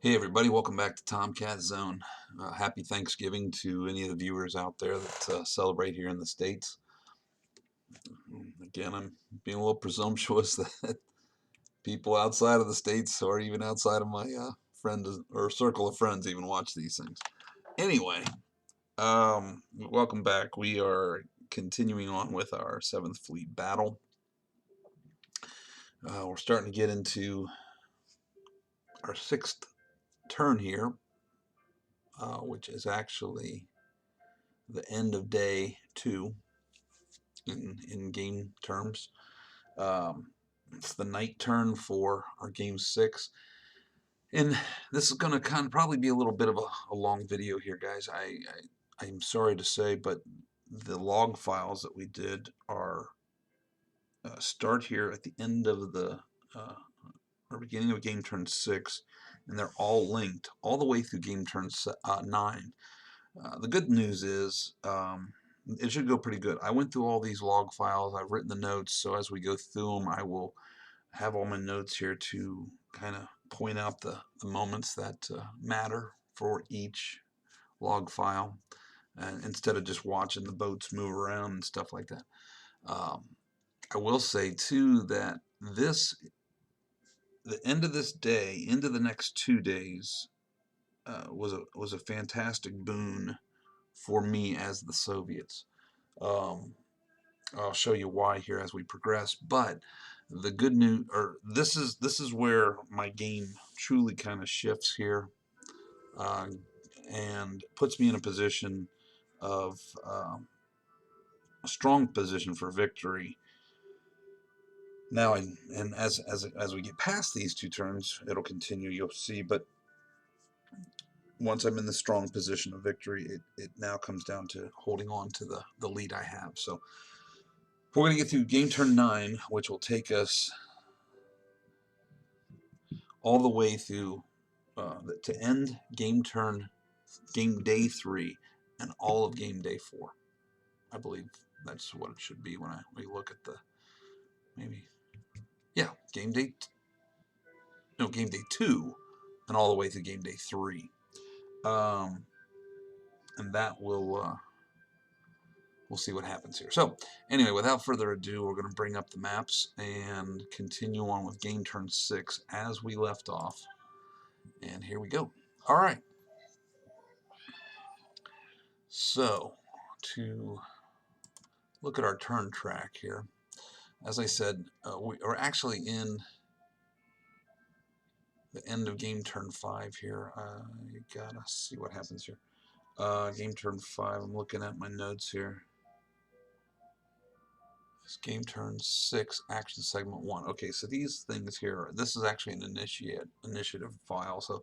Hey everybody, welcome back to Tomcat Zone. Happy Thanksgiving to any of the viewers out there that celebrate here in the States. Again, I'm being a little presumptuous that people outside of the States or even outside of my friend or circle of friends even watch these things. Anyway, welcome back. We are continuing on with our 7th Fleet battle. We're starting to get into our 6th turn here, which is actually the end of day 2 in game terms. It's the night turn for our game 6, and this is going to kind of probably be a little bit of a long video here, guys. I'm sorry to say, but the log files that we did are start here at the end of the or beginning of game turn 6, and they're all linked all the way through game turn 9. The good news is it should go pretty good. I went through all these log files. I've written the notes, so as we go through them, I will have all my notes here to kind of point out the moments that matter for each log file, instead of just watching the boats move around and stuff like that. I will say too that the end of this day into the next 2 days was a fantastic boon for me as the Soviets. I'll show you why here as we progress, but the good news, or this is where my game truly kind of shifts here, and puts me in a position of a strong position for victory. Now, and as we get past these 2 turns, it'll continue. You'll see, but once I'm in the strong position of victory, it now comes down to holding on to the lead I have. So we're going to get through game turn 9, which will take us all the way through to end game day 3 and all of game day 4. I believe that's what it should be when we look at the game day 2 and all the way through game day 3. And that will we'll see what happens here. So anyway, without further ado, we're going to bring up the maps and continue on with game turn 6 as we left off. And here we go. All right. So to look at our turn track here, as I said, we are actually in the end of game turn 5 here. You gotta see what happens here. Game turn 5, I'm looking at my notes here. This game turn 6, action segment 1. Okay, so these things here, this is actually an initiative file, so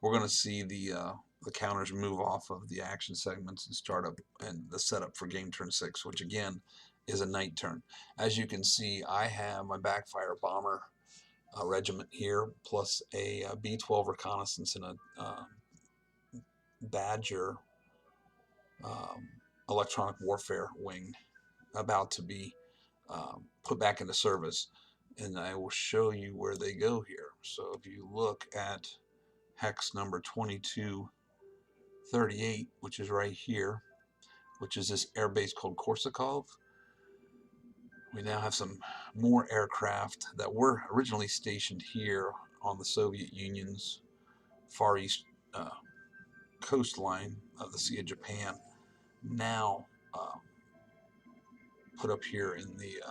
we're going to see the counters move off of the action segments and start up and the setup for game turn 6, which again is a night turn. As you can see, I have my backfire bomber regiment here, plus a B-12 reconnaissance and a Badger electronic warfare wing about to be put back into service, and I will show you where they go here. So if you look at hex number 2238, which is right here, which is this air base called Korsakov, we now have some more aircraft that were originally stationed here on the Soviet Union's Far East coastline of the Sea of Japan, now put up here in the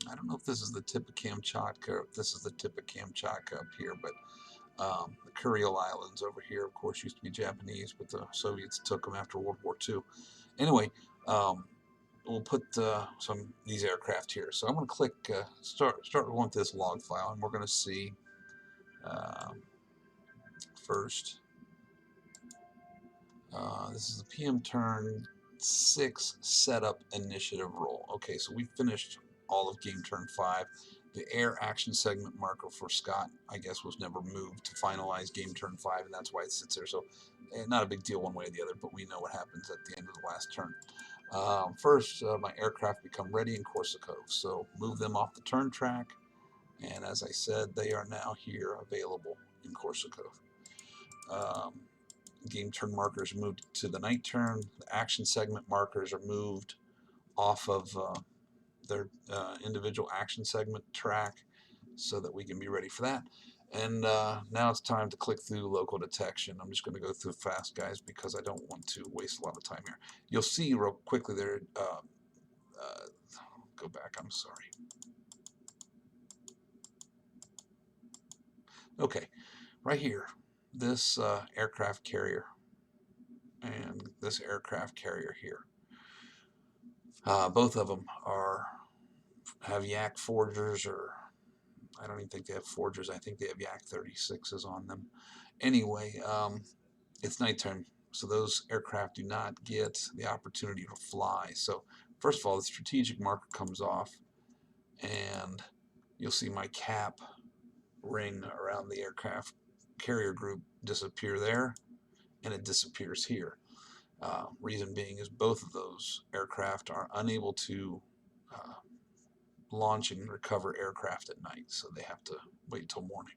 I don't know if this is the tip of Kamchatka or if this is the tip of Kamchatka up here, but the Kuril Islands over here, of course, used to be Japanese, but the Soviets took them after World War II. Anyway, we'll put these aircraft here. So I'm going to click start going with this log file, and we're going to see first. This is the PM turn 6 setup initiative roll. Okay, so we finished all of game turn 5. The air action segment marker for Scott, I guess, was never moved to finalize game turn 5, and that's why it sits there. So not a big deal one way or the other, but we know what happens at the end of the last turn. First, my aircraft become ready in Korsakov, so move them off the turn track, And as I said, they are now here available in Corsica. Game turn markers moved to the night turn. The action segment markers are moved off of their individual action segment track so that we can be ready for that. And now it's time to click through local detection. I'm just going to go through fast, guys, because I don't want to waste a lot of time here. You'll see real quickly there, go back, I'm sorry. Okay, right here, this aircraft carrier and this aircraft carrier here. Both of them have Yak forgers, or I don't even think they have forgers. I think they have Yak 36s on them. Anyway, it's nighttime, so those aircraft do not get the opportunity to fly. So first of all, the strategic marker comes off, and you'll see my cap ring around the aircraft carrier group disappear there, and it disappears here. Reason being is both of those aircraft are unable to launch and recover aircraft at night, so they have to wait till morning.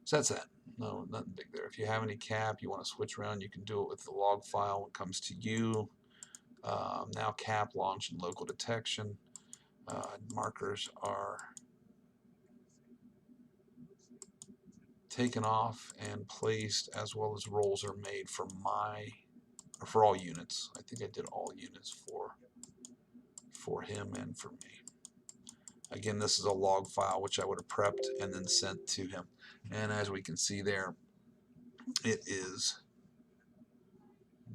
So that's that. No, nothing big there. If you have any cap, you want to switch around, you can do it with the log file when it comes to you. Now cap, launch, and local detection. Markers are taken off and placed, as well as rolls are made for all units. I think I did all units for him and for me. Again, this is a log file which I would have prepped and then sent to him. And as we can see there, it is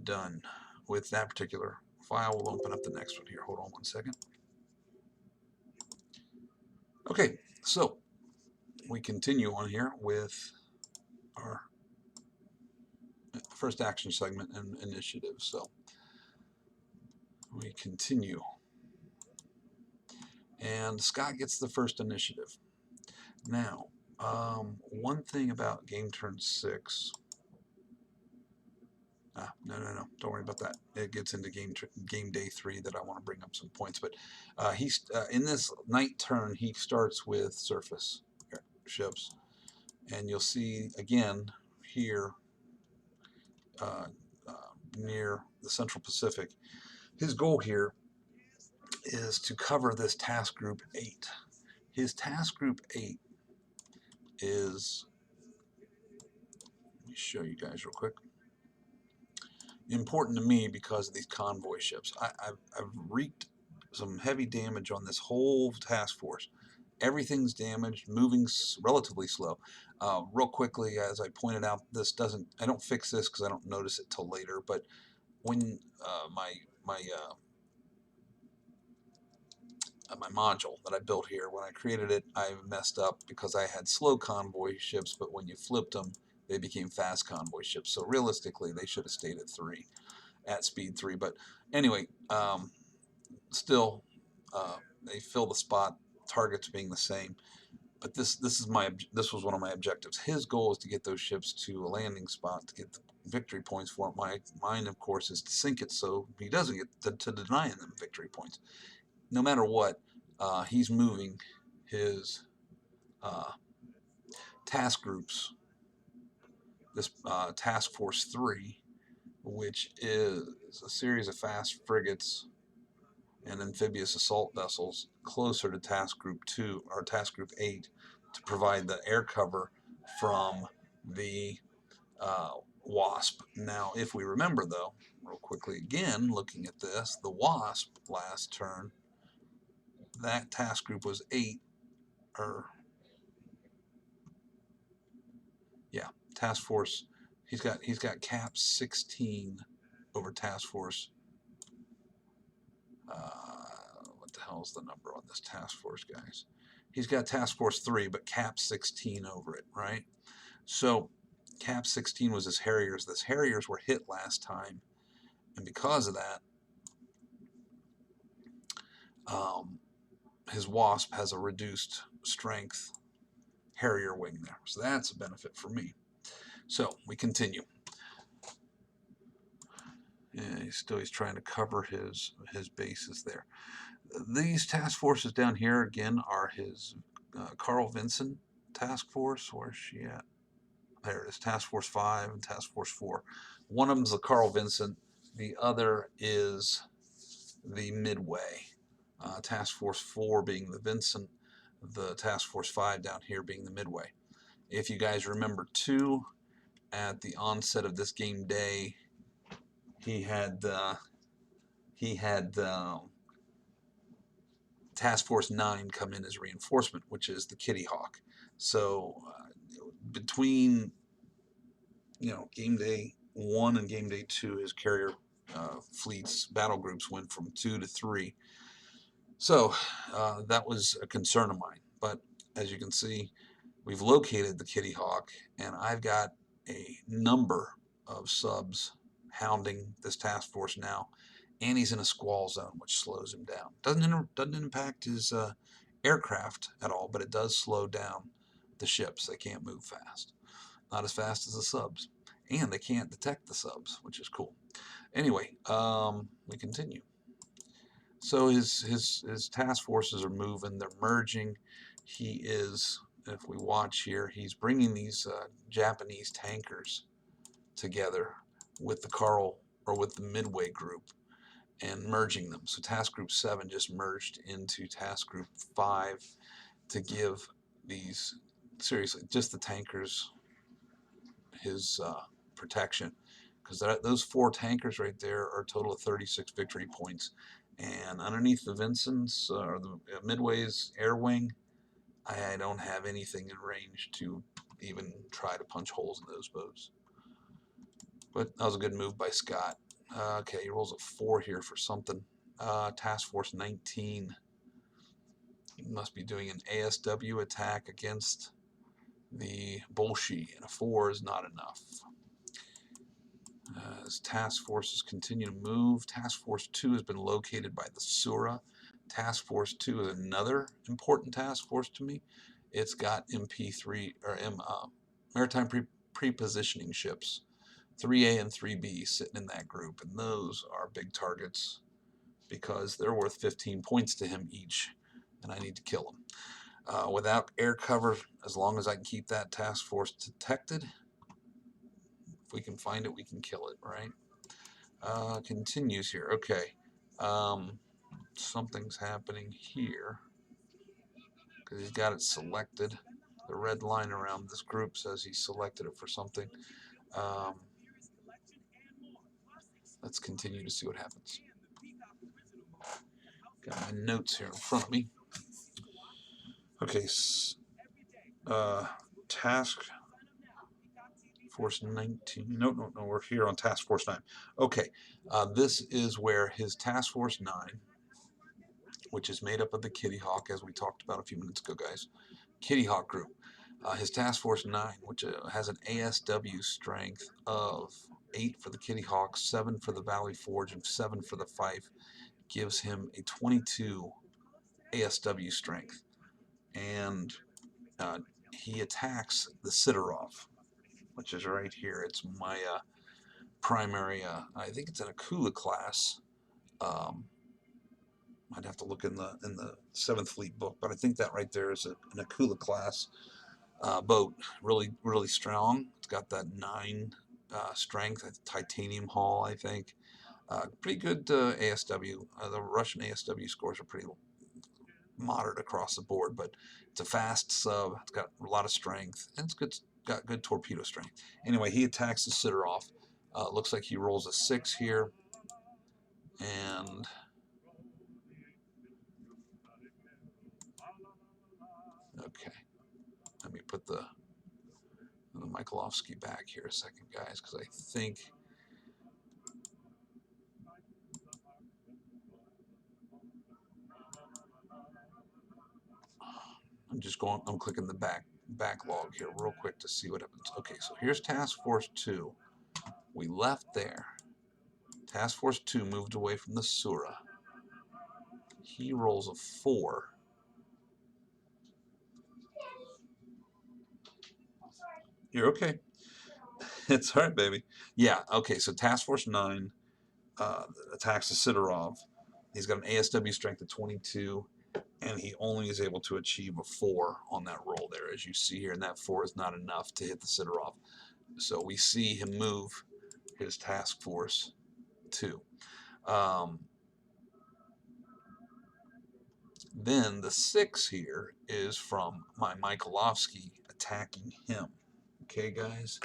done with that particular file. We'll open up the next one here. Hold on one second. Okay, so we continue on here with our first action segment and initiative. So we continue. And Scott gets the first initiative. Now, one thing about game turn 6. No, don't worry about that. It gets into game day 3 that I want to bring up some points. But he's in this night turn, he starts with surface ships. And you'll see, again, here near the Central Pacific, his goal here is to cover this task group 8. His task group 8 is, let me show you guys real quick, important to me because of these convoy ships. I've wreaked some heavy damage on this whole task force. Everything's damaged, moving relatively slow. Real quickly, as I pointed out, I don't fix this because I don't notice it till later, but when my module that I built here, when I created it, I messed up because I had slow convoy ships, but when you flipped them, they became fast convoy ships. So realistically, they should have stayed at speed 3. But anyway, still, they fill the spot, targets being the same. But this was one of my objectives. His goal is to get those ships to a landing spot to get the victory points for it. Mine, of course, is to sink it so he doesn't get to denying them victory points. No matter what, he's moving his task groups. This Task Force 3, which is a series of fast frigates and amphibious assault vessels closer to Task Group 2 or Task Group 8 to provide the air cover from the Wasp. Now, if we remember, though, real quickly again, looking at this, the Wasp last turn, that task group was 8, Task Force. He's got cap 16 over Task Force. What the hell is the number on this Task Force, guys? He's got Task Force 3, but cap 16 over it, right? So cap 16 was his Harriers. His Harriers were hit last time, and because of that, his Wasp has a reduced strength Harrier wing there. So that's a benefit for me. So we continue. Yeah, he's trying to cover his bases there. These task forces down here again are his Carl Vinson task force. Where's she at? There it is, Task Force 5 and Task Force 4. One of them is the Carl Vinson. The other is the Midway. Task Force 4 being the Vincent, the Task Force 5 down here being the Midway. If you guys remember too, at the onset of this game day, he had Task Force 9 come in as reinforcement, which is the Kitty Hawk. So between game day 1 and game day 2, his carrier fleets battle groups went from 2 to 3. So that was a concern of mine. But as you can see, we've located the Kitty Hawk, and I've got a number of subs hounding this task force now, and he's in a squall zone, which slows him down. Doesn't impact his aircraft at all, but it does slow down the ships. They can't move fast. Not as fast as the subs, and they can't detect the subs, which is cool. Anyway, we continue. So his task forces are moving. They're merging. He is, if we watch here, he's bringing these Japanese tankers together with the Midway group and merging them. So Task Group 7 just merged into Task Group 5 to give these, seriously, just the tankers his protection, because those 4 tankers right there are a total of 36 victory points. And underneath the Vincent's or the Midway's air wing, I don't have anything in range to even try to punch holes in those boats. But that was a good move by Scott. Okay, he rolls a 4 here for something. Task Force 19. He must be doing an ASW attack against the Bolshi, and a 4 is not enough. As task forces continue to move, Task Force 2 has been located by the Sura. Task Force 2 is another important task force to me. It's got MP3 or maritime pre-positioning ships, 3A and 3B, sitting in that group, and those are big targets because they're worth 15 points to him each, and I need to kill them. Without air cover, as long as I can keep that task force detected, if we can find it, we can kill it, right? Continues here. Okay. Something's happening here because he's got it selected. The red line around this group says he selected it for something. Let's continue to see what happens. Got my notes here in front of me. Okay. Task Force 19. No. We're here on Task Force 9. Okay. This is where his Task Force 9, which is made up of the Kitty Hawk, as we talked about a few minutes ago, guys. Kitty Hawk group. His Task Force 9, which has an ASW strength of 8 for the Kitty Hawk, 7 for the Valley Forge, and 7 for the Fife, gives him a 22 ASW strength. And he attacks the Sidorov, which is right here. It's my primary, I think it's an Akula class. I'd have to look in the 7th Fleet book, but I think that right there is an Akula class boat. Really strong. It's got that 9 strength, titanium hull, I think. Pretty good ASW. The Russian ASW scores are pretty moderate across the board, but it's a fast sub. It's got a lot of strength, and got good torpedo strength. Anyway, he attacks the Sidorov. Looks like he rolls a 6 here, and okay. Let me put the Mikhailovsky back here a second, guys, because I think I'm clicking the backlog here real quick to see what happens. Okay, so here's Task Force 2. We left there. Task Force 2 moved away from the Sura. He rolls a 4. You're okay. It's all right, baby. Yeah, okay, so Task Force 9 attacks the Sidorov. He's got an ASW strength of 22. and he only is able to achieve a 4 on that roll there, as you see here, and that 4 is not enough to hit the sitter off. So we see him move his task force 2. Then the 6 here is from my Michaelovsky attacking him. Okay, guys?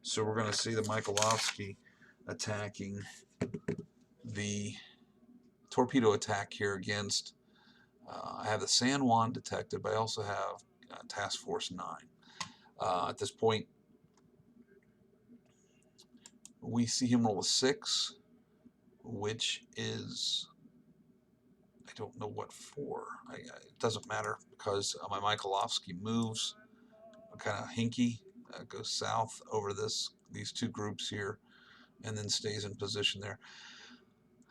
So we're going to see the Michaelovsky attacking the torpedo attack here against, I have the San Juan detected, but I also have Task Force 9. At this point, we see him roll a 6, which is, I don't know what for. It doesn't matter because my Michaelovsky moves kind of hinky, goes south over these 2 groups here, and then stays in position there.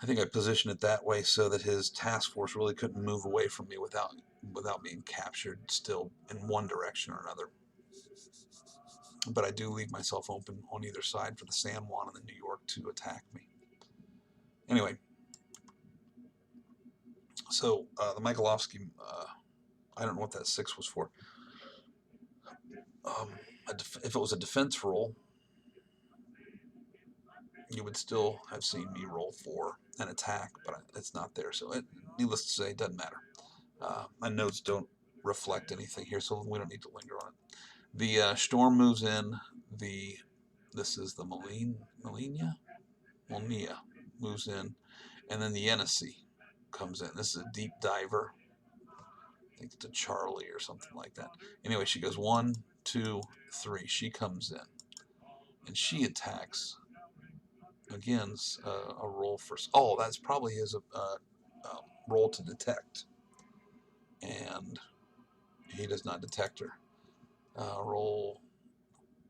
I think I positioned it that way so that his task force really couldn't move away from me without being captured still in one direction or another. But I do leave myself open on either side for the San Juan and the New York to attack me. Anyway, so the Michaelovsky, I don't know what that 6 was for. If it was a defense roll, you would still have seen me roll 4 and attack, but it's not there. So needless to say, it doesn't matter. My notes don't reflect anything here, so we don't need to linger on it. The Storm moves in. This is the Molina moves in, and then the Yenisei comes in. This is a deep diver. I think it's a Charlie or something like that. Anyway, she goes 1, 2, 3. She comes in, and she attacks. Again, a roll for. Oh, that's probably his roll to detect, and he does not detect her. Roll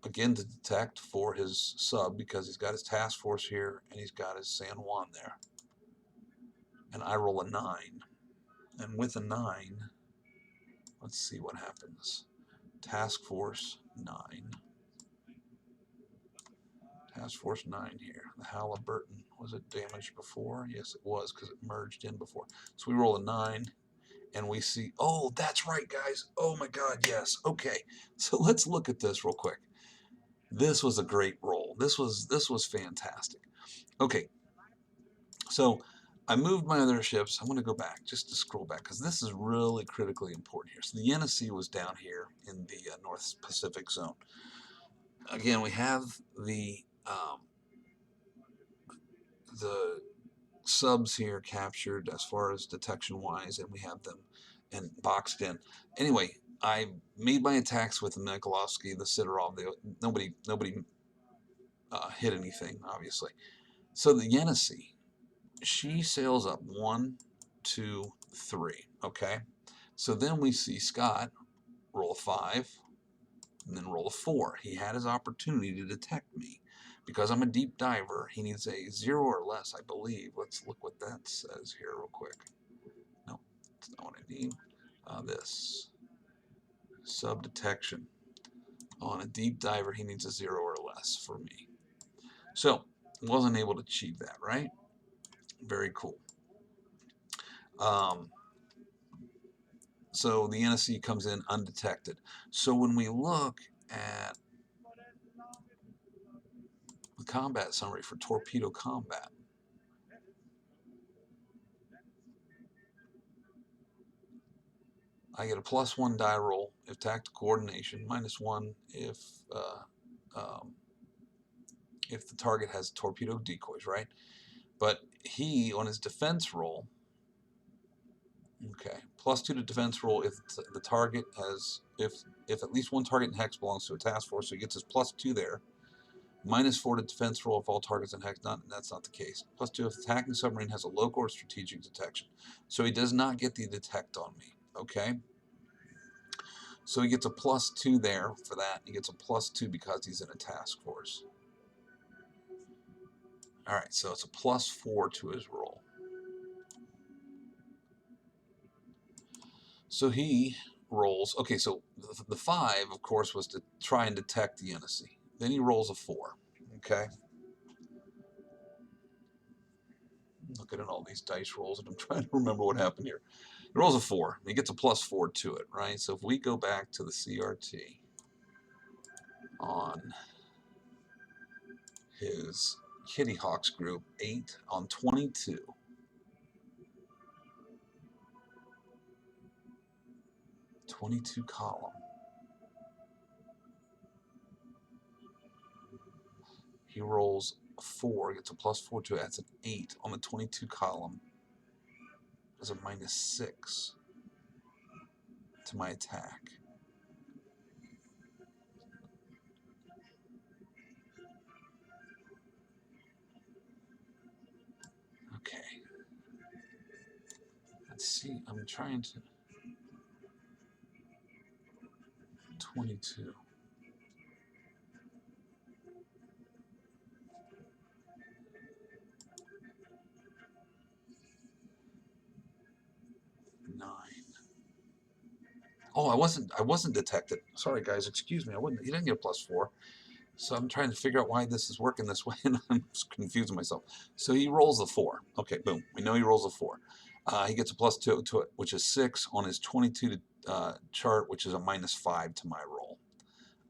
again to detect for his sub because he's got his task force here and he's got his San Juan there. And I roll a 9, and with a 9, let's see what happens. Task force 9. Task Force 9 here. The Halliburton, was it damaged before? Yes, it was because it merged in before. So we roll a 9, and we see, oh, that's right, guys. Oh, my God, yes. Okay, so let's look at this real quick. This was a great roll. This was fantastic. Okay, so I moved my other ships. I'm going to go back, just to scroll back, because this is really critically important here. So the Yenisei was down here in the North Pacific zone. Again, we have the subs here captured as far as detection wise, and we have them and boxed in. Anyway, I made my attacks with the Michaelovsky, the Sidorov. Nobody hit anything, obviously. So the Yenisei, she sails up 1, 2, 3. Okay, so then we see Scott roll a 5 and then roll a 4. He had his opportunity to detect me. Because I'm a deep diver, he needs a 0 or less, I believe. Let's look what that says here real quick. No, that's not what I need. This sub detection. On a deep diver, he needs a 0 or less for me. So, wasn't able to achieve that, right? Very cool. So the Yenisei comes in undetected. So when we look at the combat summary for torpedo combat, I get a +1 die roll if tactical coordination, -1 if the target has torpedo decoys, right? But he, on his defense roll, okay, +2 to defense roll if the target has, if at least one target in hex belongs to a task force, so he gets his +2 there. -4 to defense roll if all targets in hex, that's not the case. +2 if the attacking submarine has a local or strategic detection. So he does not get the detect on me, okay? So he gets a +2 there for that. He gets a +2 because he's in a task force. All right, so it's a +4 to his roll. So he rolls, okay, so the 5, of course, was to try and detect the Yenisei. Then he rolls a 4, okay? I'm looking at all these dice rolls, and I'm trying to remember what happened here. He rolls a 4. He gets a +4 to it, right? So if we go back to the CRT on his Kitty Hawks group, 8 on 22. 22 column. He rolls a 4, gets a +4 to it. That's an 8 on the 22 column. There's a -6 to my attack. Okay. Let's see. I'm trying to. 22. Oh, I wasn't detected. Sorry, guys. Excuse me. He didn't get a +4. So I'm trying to figure out why this is working this way, and I'm confusing myself. So he rolls a 4. Okay, boom. We know he rolls a 4. He gets a +2 to it, which is 6 on his 22 chart, which is a -5 to my roll.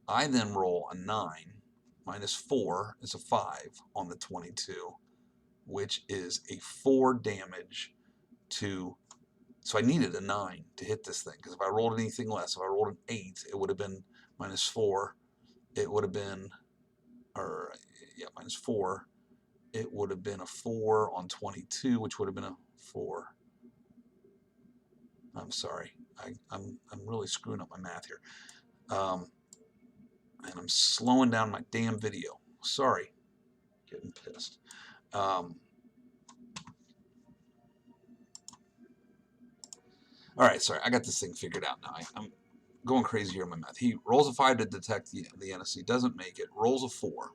I then roll a 9. -4 is a 5 on the 22, which is a 4 damage to. So I needed a 9 to hit this thing, because if I rolled anything less, if I rolled an 8, it would have been -4. It would have been, or yeah, -4. It would have been a 4 on 22, which would have been a 4. I'm sorry. I'm really screwing up my math here. And I'm slowing down my damn video. Sorry. Getting pissed. All right, sorry. I got this thing figured out now. I'm going crazy here in my math. He rolls a 5 to detect the NSC. Doesn't make it. Rolls a 4.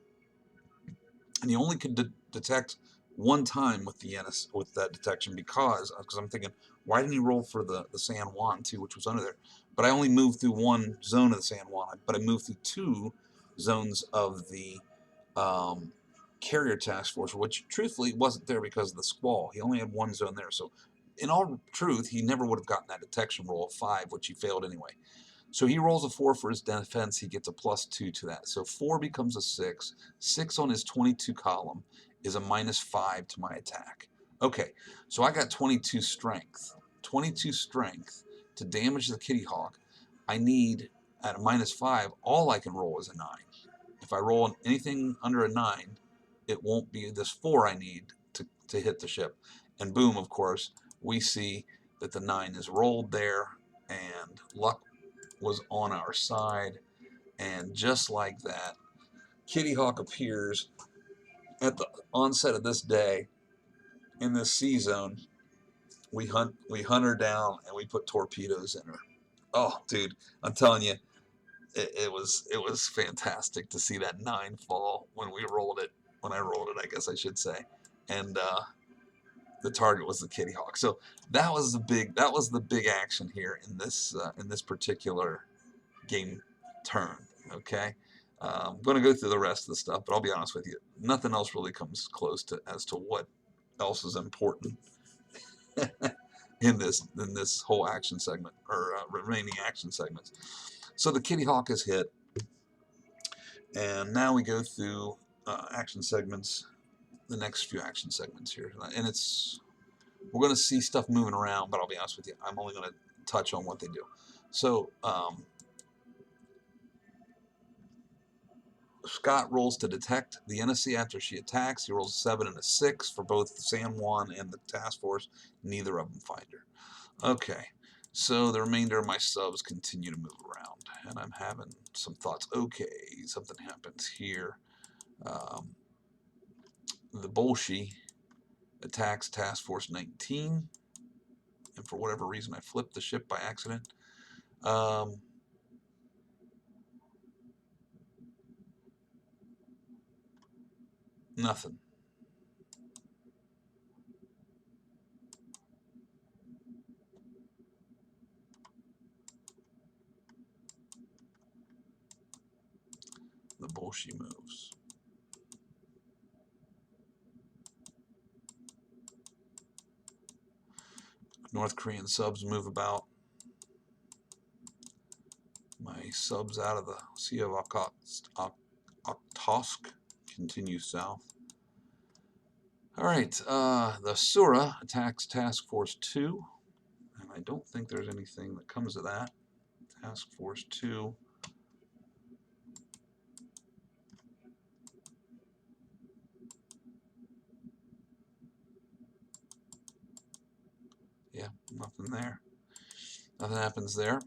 And he only could detect one time with the with that detection, because I'm thinking, why didn't he roll for the San Juan too, which was under there? But I only moved through one zone of the San Juan, but I moved through 2 zones of the carrier task force, which truthfully wasn't there because of the squall. He only had 1 zone there. So in all truth, he never would have gotten that detection roll of 5, which he failed anyway. So he rolls a 4 for his defense. He gets a +2 to that. So 4 becomes a 6. 6 on his 22 column is a -5 to my attack. Okay, so I got 22 strength. 22 strength to damage the Kitty Hawk. I need, at a -5, all I can roll is a 9. If I roll anything under a 9, it won't be this 4 I need to hit the ship. And boom, of course, we see that the 9 is rolled there, and luck was on our side. And just like that, Kitty Hawk appears at the onset of this day in this C zone. We hunt her down, and we put torpedoes in her. Oh, dude, I'm telling you, it was fantastic to see that 9 fall when we rolled it. When I rolled it, I guess I should say. And the target was the Kitty Hawk. So that was the big action here in this particular game turn. Okay, I'm going to go through the rest of the stuff, but I'll be honest with you, nothing else really comes close to as to what else is important in this whole action segment, or remaining action segments. So the Kitty Hawk is hit, and now we go through action segments, the next few action segments here, and we're going to see stuff moving around, but I'll be honest with you, I'm only going to touch on what they do. So Scott rolls to detect the NSC after she attacks. He rolls a 7 and a 6 for both the San Juan and the task force. Neither of them find her. Okay, so the remainder of my subs continue to move around, and I'm having some thoughts. Okay, something happens here. The Bolshoi attacks Task Force 19, and for whatever reason I flipped the ship by accident. Nothing. The Bolshoi moves. North Korean subs move about. My subs out of the Sea of Okhotsk continue south. All right, the Sura attacks Task Force 2, and I don't think there's anything that comes of that. Task Force 2. Yeah, nothing there. Nothing happens there.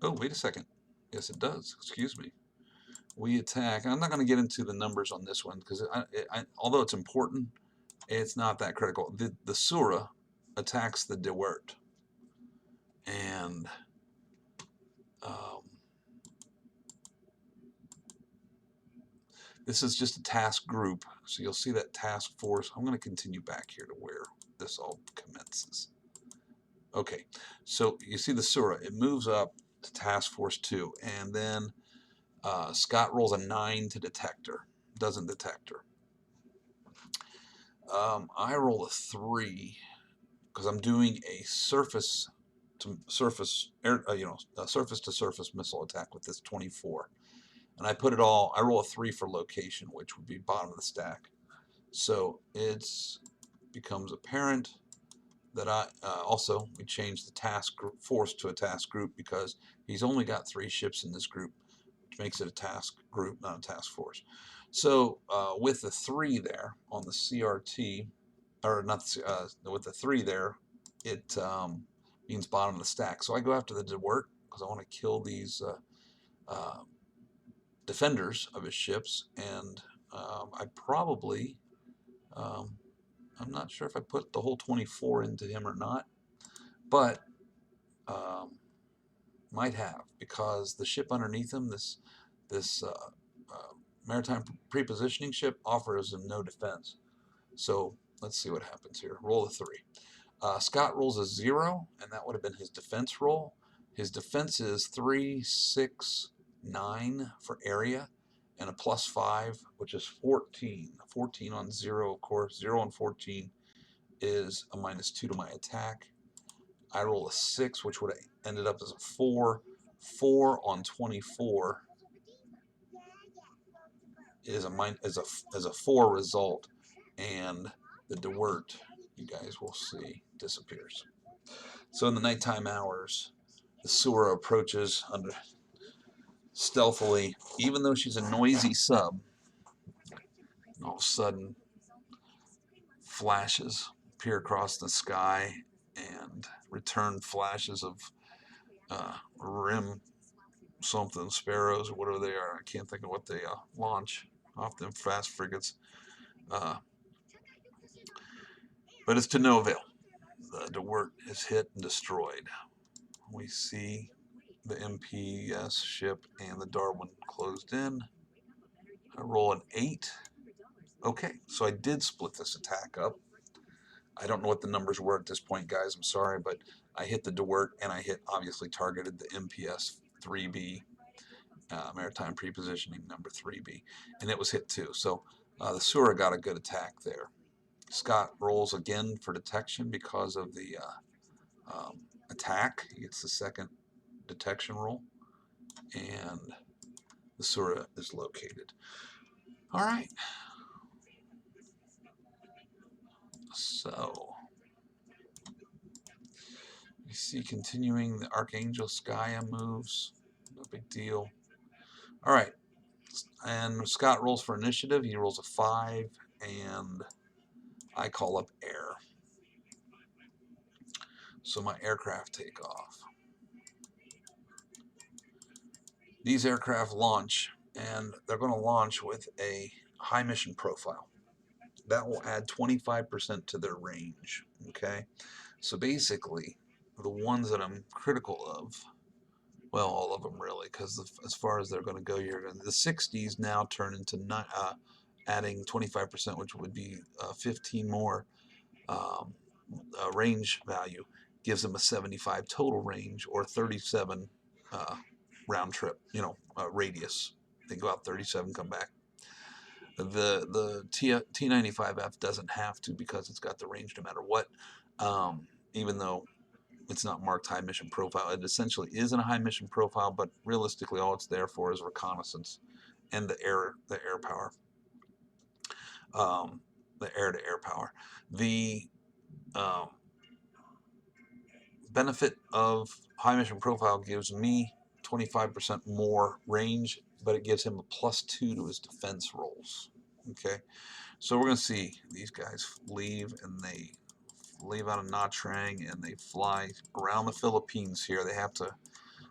Oh, wait a second. Yes, it does. Excuse me. We attack. I'm not going to get into the numbers on this one because although it's important, it's not that critical. The Sura attacks the De Wert. And this is just a task group. So you'll see that task force. I'm going to continue back here to where this all commences. Okay, so you see the Sura. It moves up to Task Force 2, and then Scott rolls a 9 to detect her. Doesn't detect her. I roll a 3 because I'm doing a surface to surface missile attack with this 24, and I put it all. I roll a 3 for location, which would be bottom of the stack. So it becomes apparent that also we changed the task force to a task group because he's only got 3 ships in this group, which makes it a task group, not a task force. So with the 3 there on the CRT, or not with the 3 there, it means bottom of the stack. So I go after the De Wert because I want to kill these defenders of his ships, and I probably I'm not sure if I put the whole 24 into him or not, but might have, because the ship underneath him, this maritime prepositioning ship, offers him no defense. So let's see what happens here. Roll a 3. Scott rolls a 0, and that would have been his defense roll. His defense is 3, 6, 9 for area, and a +5, which is 14. 14 on 0, of course. 0 on 14 is a -2 to my attack. I roll a 6, which would have ended up as a 4. 4 on 24 is a 4 result, and the De Wert, you guys will see, disappears. So in the nighttime hours, the Sura approaches under stealthily, even though she's a noisy sub. And all of a sudden, flashes appear across the sky, and return flashes of rim something sparrows or whatever they are. I can't think of what they launch off them fast frigates. But it's to no avail. The De Wert is hit and destroyed. We see the MPS ship and the Darwin closed in. I roll an 8. Okay, so I did split this attack up. I don't know what the numbers were at this point, guys. I'm sorry, but I hit the De Wert, and I obviously targeted the MPS 3B, maritime prepositioning number 3B, and it was hit too. So the Sura got a good attack there. Scott rolls again for detection because of the attack. He gets the second detection roll, and the Sura is located. All right. So you see, continuing, the Archangel Skya moves. No big deal. All right. And Scott rolls for initiative. He rolls a 5, and I call up air. So my aircraft take off. These aircraft launch, and they're going to launch with a high mission profile. That will add 25% to their range. Okay, so basically, the ones that I'm critical of, well, all of them really, because as far as they're going to go, the 60s now turn into adding 25%, which would be 15 more range value, gives them a 75 total range, or 37 round trip, radius. They go out 37, come back. The T95F doesn't have to, because it's got the range no matter what. even though it's not marked high mission profile. It essentially is in a high mission profile, but realistically all it's there for is reconnaissance and the air power, the air-to-air power. The benefit of high mission profile gives me 25% more range, but it gives him a +2 to his defense rolls. Okay, so we're going to see these guys leave, and they leave out of Nha Trang, and they fly around the Philippines here. They have to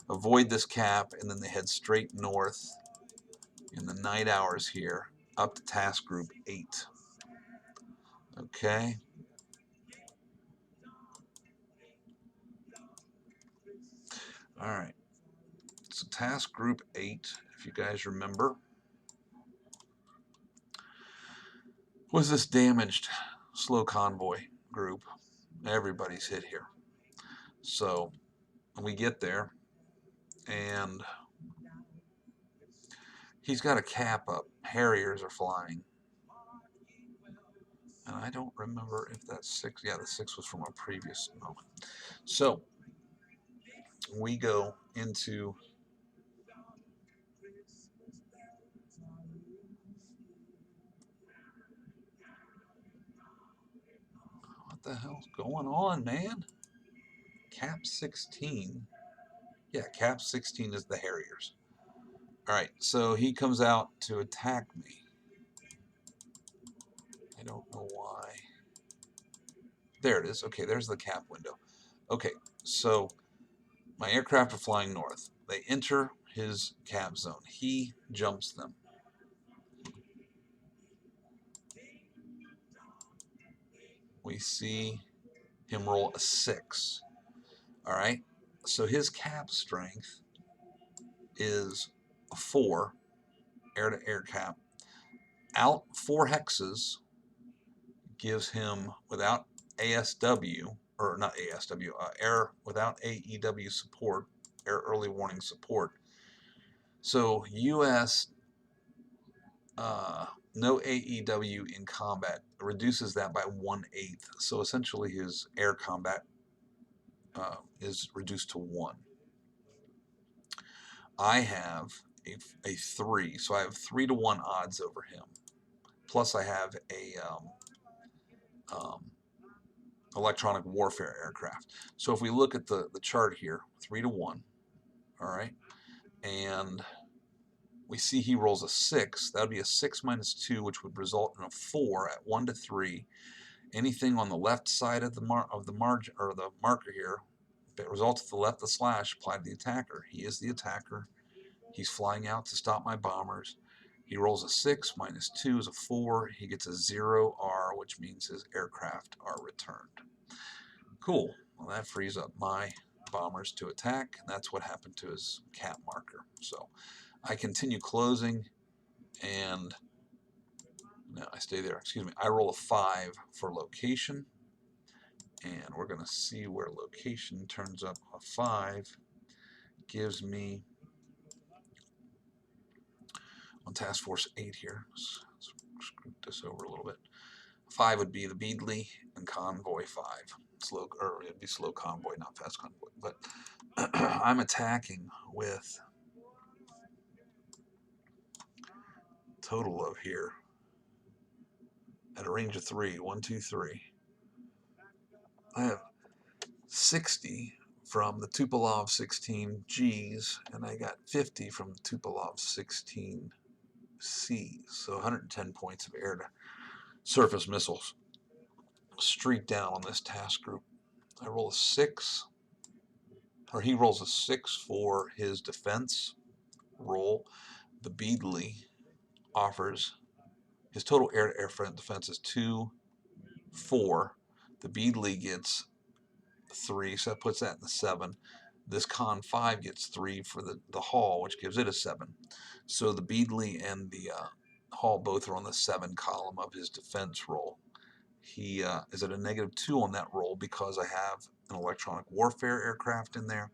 avoid this cap, and then they head straight north in the night hours here up to task group 8. Okay. All right. So task group 8, if you guys remember, was this damaged slow convoy group. Everybody's hit here. So we get there, and he's got a cap up. Harriers are flying. And I don't remember if that's 6. Yeah, the 6 was from a previous moment. So we go into what the hell's going on, man? Cap 16. Yeah, Cap 16 is the Harriers. All right, so he comes out to attack me. I don't know why. There it is. Okay, there's the cap window. Okay, so my aircraft are flying north. They enter his cap zone. He jumps them. We see him roll a 6. All right, so his cap strength is a 4, air-to-air cap. Out 4 hexes gives him, without ASW, or not ASW, air without AEW support, air early warning support. So US, no AEW in combat reduces that by 1/8. So essentially his air combat is reduced to 1. I have a 3, so I have 3-to-1 odds over him. Plus I have a electronic warfare aircraft. So if we look at the chart here, 3-to-1, all right, and we see he rolls a 6. That would be a 6 minus 2, which would result in a 4 at 1-to-3. Anything on the left side of the margin or the marker here, if it results at the left of the slash, apply to the attacker. He is the attacker. He's flying out to stop my bombers. He rolls a 6 minus 2 is a 4. He gets a 0R, which means his aircraft are returned. Cool. Well, that frees up my bombers to attack, and that's what happened to his cap marker. So I continue closing, and no, I stay there. Excuse me. I roll a 5 for location, and we're going to see where location turns up. A 5 gives me, on Task Force 8 here, let's scoot this over a little bit. 5 would be the Beadley, and Convoy 5. Slow, or it'd be slow convoy, not fast convoy. But I'm attacking with total of here at a range of 3. 1, 2, 3. I have 60 from the Tupolev 16Gs, and I got 50 from the Tupolev 16Cs. So 110 points of air to surface missiles. Streak down on this task group. I roll a 6, or he rolls a 6 for his defense roll. The Beadley offers, his total air-to-air defense is 2, 4. The Beadley gets 3, so that puts that in the 7. This Con 5 gets 3 for the Hall, which gives it a 7. So the Beadley and the Hall both are on the 7 column of his defense roll. He is at a -2 on that roll because I have an electronic warfare aircraft in there.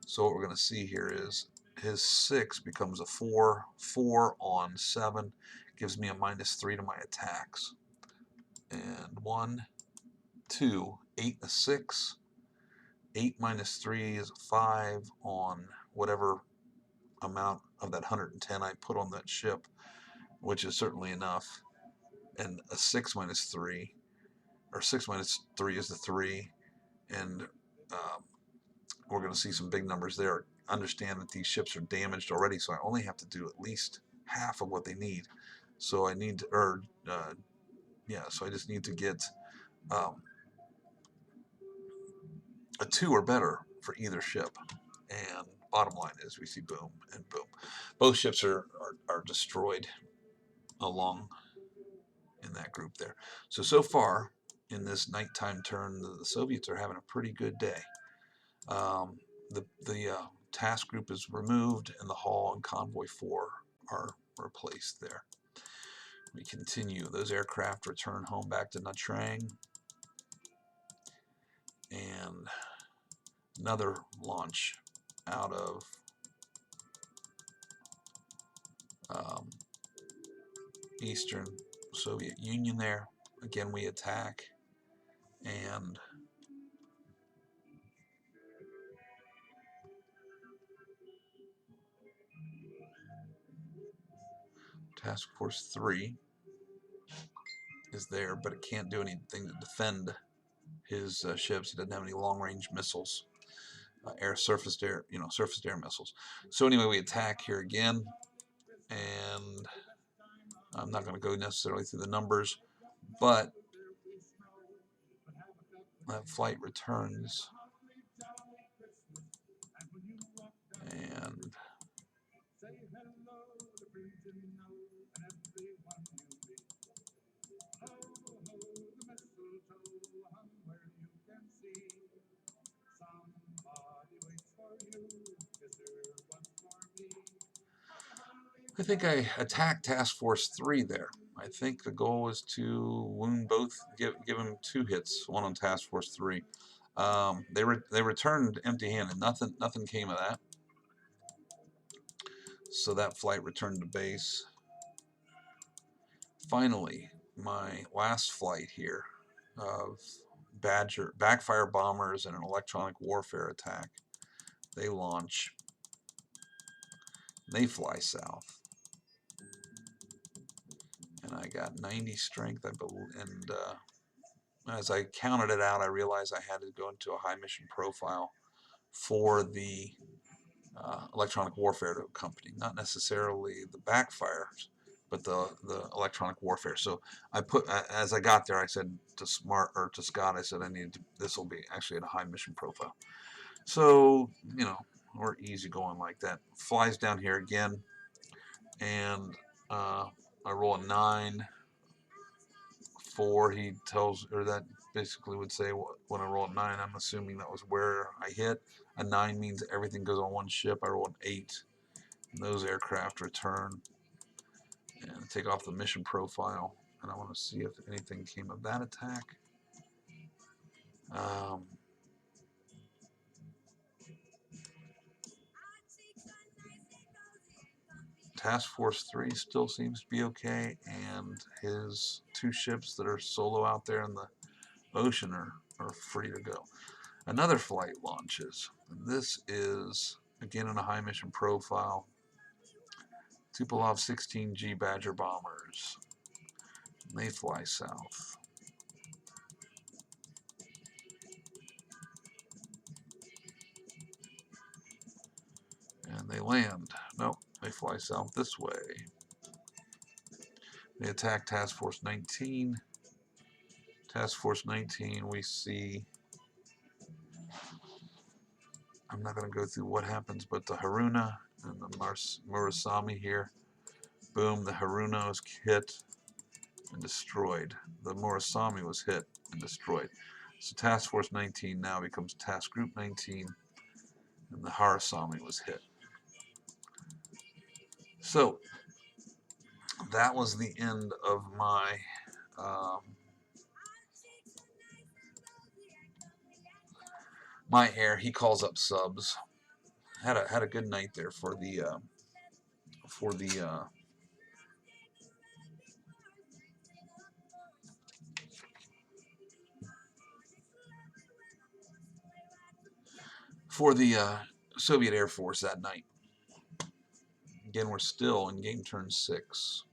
So what we're going to see here is his 6 becomes a 4. 4 on 7 gives me a -3 to my attacks. And 1, 2, 8, and a 6. 8 minus 3 is 5 on whatever amount of that 110 I put on that ship, which is certainly enough. And a 6 minus 3, or 6 minus 3 is the 3, and we're going to see some big numbers there. Understand that these ships are damaged already, so I only have to do at least half of what they need. So I need to, so I just need to get a 2 or better for either ship. And bottom line is we see boom and boom. Both ships are destroyed along in that group there. So far in this nighttime turn, the Soviets are having a pretty good day. The task group is removed, and the hull and convoy 4 are replaced there. We continue. Those aircraft return home back to Nha Trang, and another launch out of Eastern Soviet Union there. Again, we attack, and Task Force 3 is there, but it can't do anything to defend his ships. It doesn't have any long-range missiles, surface to air missiles. So anyway, we attack here again, and I'm not going to go necessarily through the numbers, but that flight returns, and I think I attacked Task Force 3 there. I think the goal was to wound both, give him 2 hits, one on Task Force 3. They returned empty-handed. Nothing came of that. So that flight returned to base. Finally, my last flight here of Badger backfire bombers and an electronic warfare attack. They launch. They fly south, and I got 90 strength, I believe. And as I counted it out, I realized I had to go into a high mission profile for the electronic warfare company, not necessarily the backfires, but the electronic warfare. So I put, as I got there, I said to Scott, I said this will be actually at a high mission profile. So we're easy going like that. Flies down here again, and I roll a 9, 4. He tells, or that basically would say when I roll a 9, I'm assuming that was where I hit. A 9 means everything goes on one ship. I roll an 8. And those aircraft return and take off the mission profile. And I want to see if anything came of that attack. Task Force 3 still seems to be okay, and his 2 ships that are solo out there in the ocean are free to go. Another flight launches. This is, again, in a high mission profile. Tupolev 16G Badger bombers. And they fly south. And they land. Nope, they fly south this way. They attack Task Force 19. Task Force 19, we see, I'm not going to go through what happens, but the Haruna and the Murasami here, boom, the Haruna was hit and destroyed. The Murasami was hit and destroyed. So Task Force 19 now becomes Task Group 19, and the Harasami was hit. So that was the end of my my air. He calls up subs. Had a good night there for the for the Soviet Air Force that night. Again, we're still in game turn 6.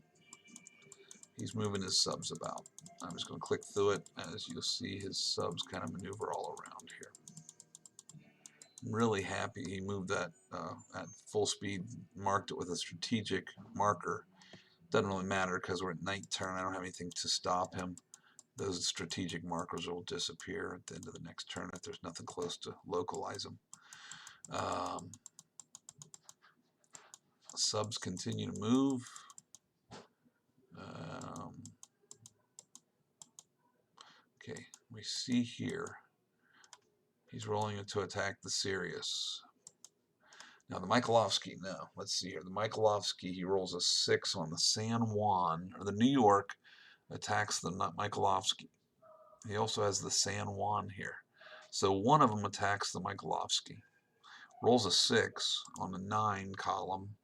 He's moving his subs about. I'm just going to click through it as you'll see his subs kind of maneuver all around here. I'm really happy he moved that at full speed, marked it with a strategic marker. Doesn't really matter because we're at night turn. I don't have anything to stop him. Those strategic markers will disappear at the end of the next turn if there's nothing close to localize them. Subs continue to move. Okay, we see here he's rolling it to attack the Sirius. Now the Mikhailovsky, no, let's see here. The Mikhailovsky, he rolls a 6 on the San Juan, or the New York attacks the Mikhailovsky. He also has the San Juan here. So one of them attacks the Mikhailovsky. Rolls a 6 on the 9 column,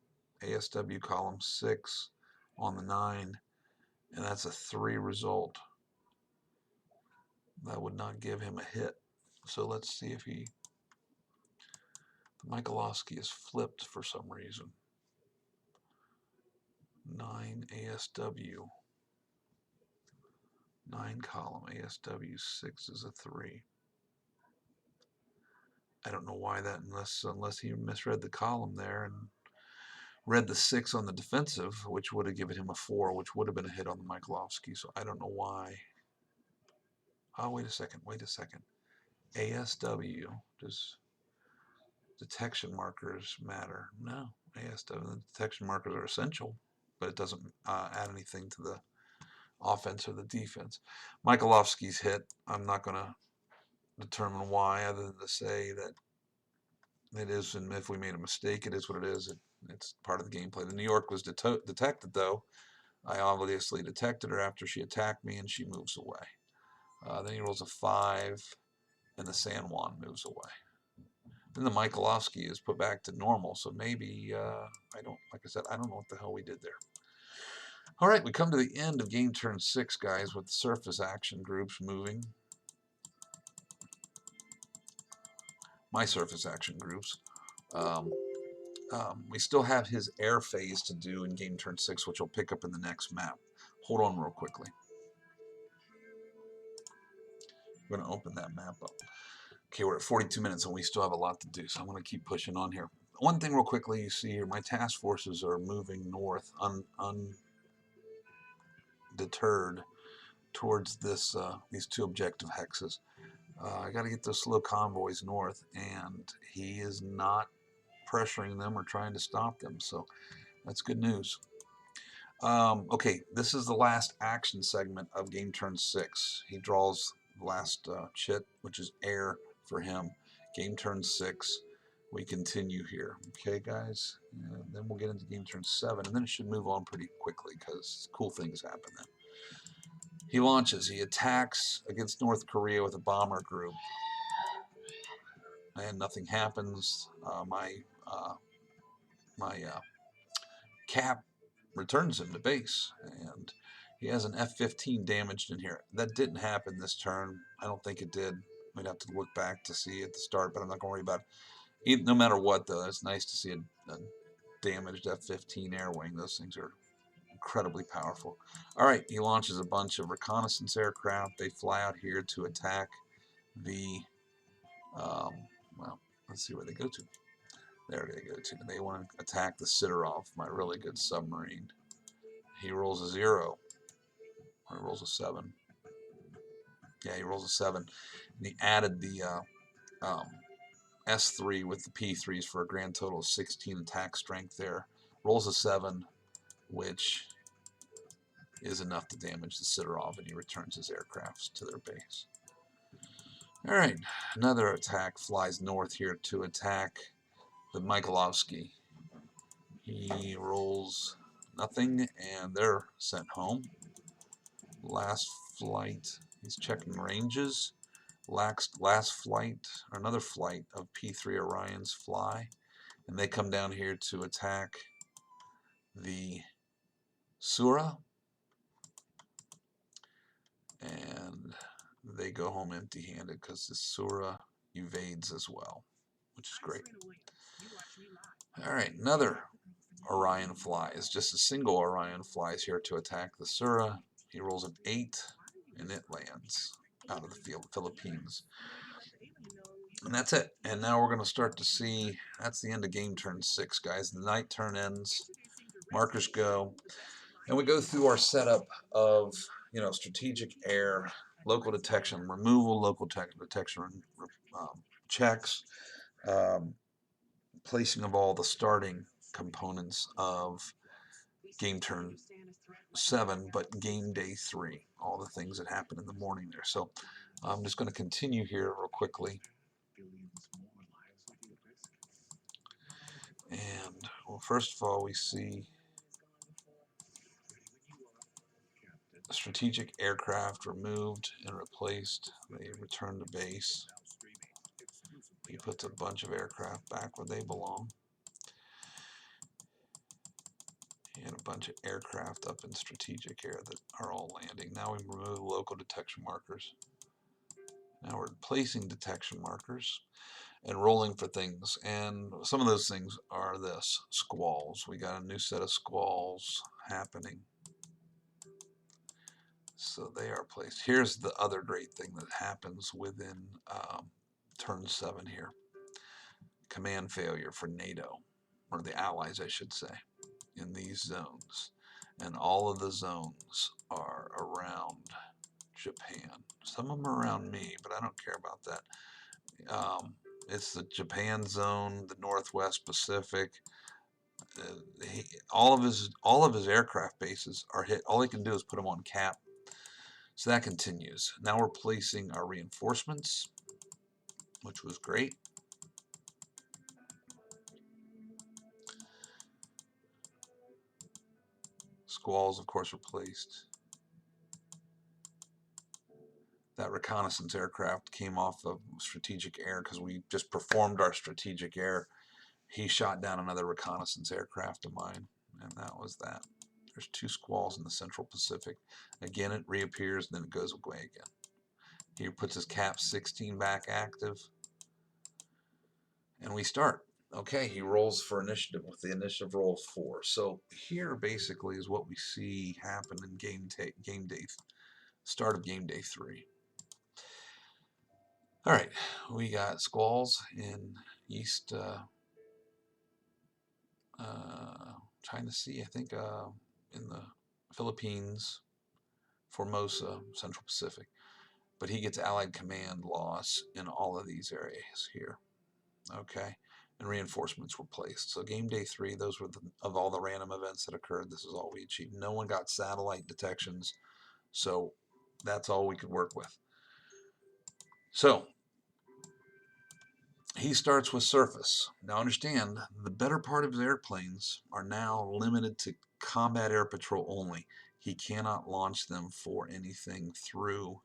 ASW column 6 on the 9, and that's a 3 result. That would not give him a hit. So let's see if the Mikhailovsky is flipped for some reason. 9 ASW, 9 column, ASW 6 is a 3. I don't know why that, unless he misread the column there and read the 6 on the defensive, which would have given him a 4, which would have been a hit on the Mikhailovsky. So I don't know why. Oh, wait a second. ASW, does detection markers matter? No, ASW, the detection markers are essential, but it doesn't add anything to the offense or the defense. Mikhailovsky's hit. I'm not going to determine why, other than to say that it is, and if we made a mistake, it is what it is. It's part of the gameplay. The New York was detected, though. I obviously detected her after she attacked me, and she moves away. Then he rolls a 5, and the San Juan moves away. Then the Mikhailovsky is put back to normal, so maybe, like I said, I don't know what the hell we did there. All right, we come to the end of game turn 6, guys, with the surface action groups moving. My surface action groups. We still have his air phase to do in game turn 6, which we'll pick up in the next map. Hold on real quickly. I'm going to open that map up. Okay, we're at 42 minutes and we still have a lot to do, so I'm going to keep pushing on here. One thing real quickly, you see here, my task forces are moving north, undeterred, towards this these 2 objective hexes. I got to get those slow convoys north, and he is not pressuring them or trying to stop them, so that's good news. Okay, this is the last action segment of game turn 6. He draws the last chit, which is air for him. Game turn 6. We continue here. Okay, guys? And then we'll get into game turn 7, and then it should move on pretty quickly because cool things happen then. He launches. He attacks against North Korea with a bomber group. And nothing happens. My cap returns him to base, and he has an F-15 damaged in here. That didn't happen this turn. I don't think it did. We'd have to look back to see at the start, but I'm not going to worry about it. No matter what, though, it's nice to see a damaged F-15 air wing. Those things are incredibly powerful. All right, he launches a bunch of reconnaissance aircraft. They fly out here to attack the, well, let's see where they go to. There they go to. They want to attack the Sidorov, my really good submarine. He rolls a 0. Or he rolls a 7. Yeah, he rolls a 7. And he added the S3 with the P3s for a grand total of 16 attack strength there. Rolls a 7, which is enough to damage the Sidorov, and he returns his aircrafts to their base. All right, another attack flies north here to attack the Mikhailovsky. He rolls nothing, and they're sent home. Last flight, he's checking ranges. Last flight, or another flight of P3 Orions fly, and they come down here to attack the Sura, and they go home empty-handed because the Sura evades as well, which is great. All right, another Orion flies, just a single Orion flies here to attack the Sura. He rolls an 8, and it lands out of the field, Philippines. And that's it. And now we're going to start to see, that's the end of game turn 6, guys. The night turn ends, markers go, and we go through our setup of, strategic air, local detection, removal, local detection checks, placing of all the starting components of game turn 7, but game day 3, all the things that happen in the morning there. So I'm just going to continue here real quickly. And, well, first of all, we see strategic aircraft removed and replaced. They return to base. He puts a bunch of aircraft back where they belong. And a bunch of aircraft up in strategic air that are all landing. Now we remove local detection markers. Now we're placing detection markers and rolling for things. And some of those things are this, squalls. We got a new set of squalls happening. So they are placed. Here's the other great thing that happens within turn 7 here. Command failure for NATO, or the Allies, I should say, in these zones. And all of the zones are around Japan. Some of them are around me, but I don't care about that. It's the Japan zone, the Northwest Pacific. All of his aircraft bases are hit. All he can do is put them on cap. So that continues. Now we're placing our reinforcements, which was great. Squalls, of course, were placed. That reconnaissance aircraft came off of strategic air because we just performed our strategic air. He shot down another reconnaissance aircraft of mine, and that was that. There's 2 squalls in the Central Pacific. Again, it reappears, then it goes away again. He puts his cap 16 back active, and we start. Okay, he rolls for initiative with the initiative roll of 4. So here basically is what we see happen in game day, start of game day 3. All right, we got squalls in east, trying to see, I think in the Philippines, Formosa, Central Pacific. But he gets Allied command loss in all of these areas here. Okay, and reinforcements were placed. So game day 3, those were of all the random events that occurred, this is all we achieved. No one got satellite detections, so that's all we could work with. So he starts with surface. Now understand, the better part of his airplanes are now limited to combat air patrol only. He cannot launch them for anything through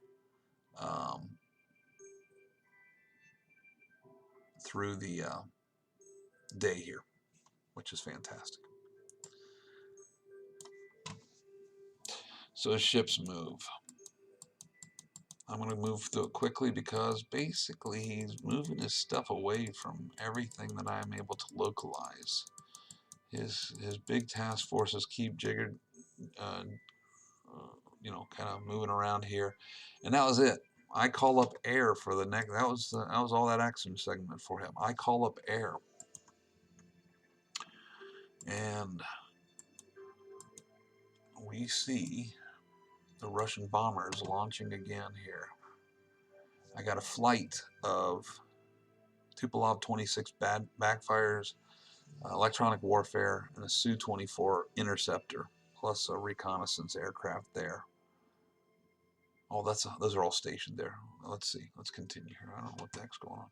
the day here, which is fantastic. So his ships move. I'm going to move through it quickly because basically he's moving his stuff away from everything that I'm able to localize. His big task forces keep jiggered, kind of moving around here, and that was it. I call up air for the next. That was all that action segment for him. I call up air, and we see the Russian bombers launching again here. I got a flight of Tupolev 26 backfires, electronic warfare, and a Su-24 interceptor, plus a reconnaissance aircraft there. Oh, those are all stationed there. Let's see. Let's continue here. I don't know what the heck's going on.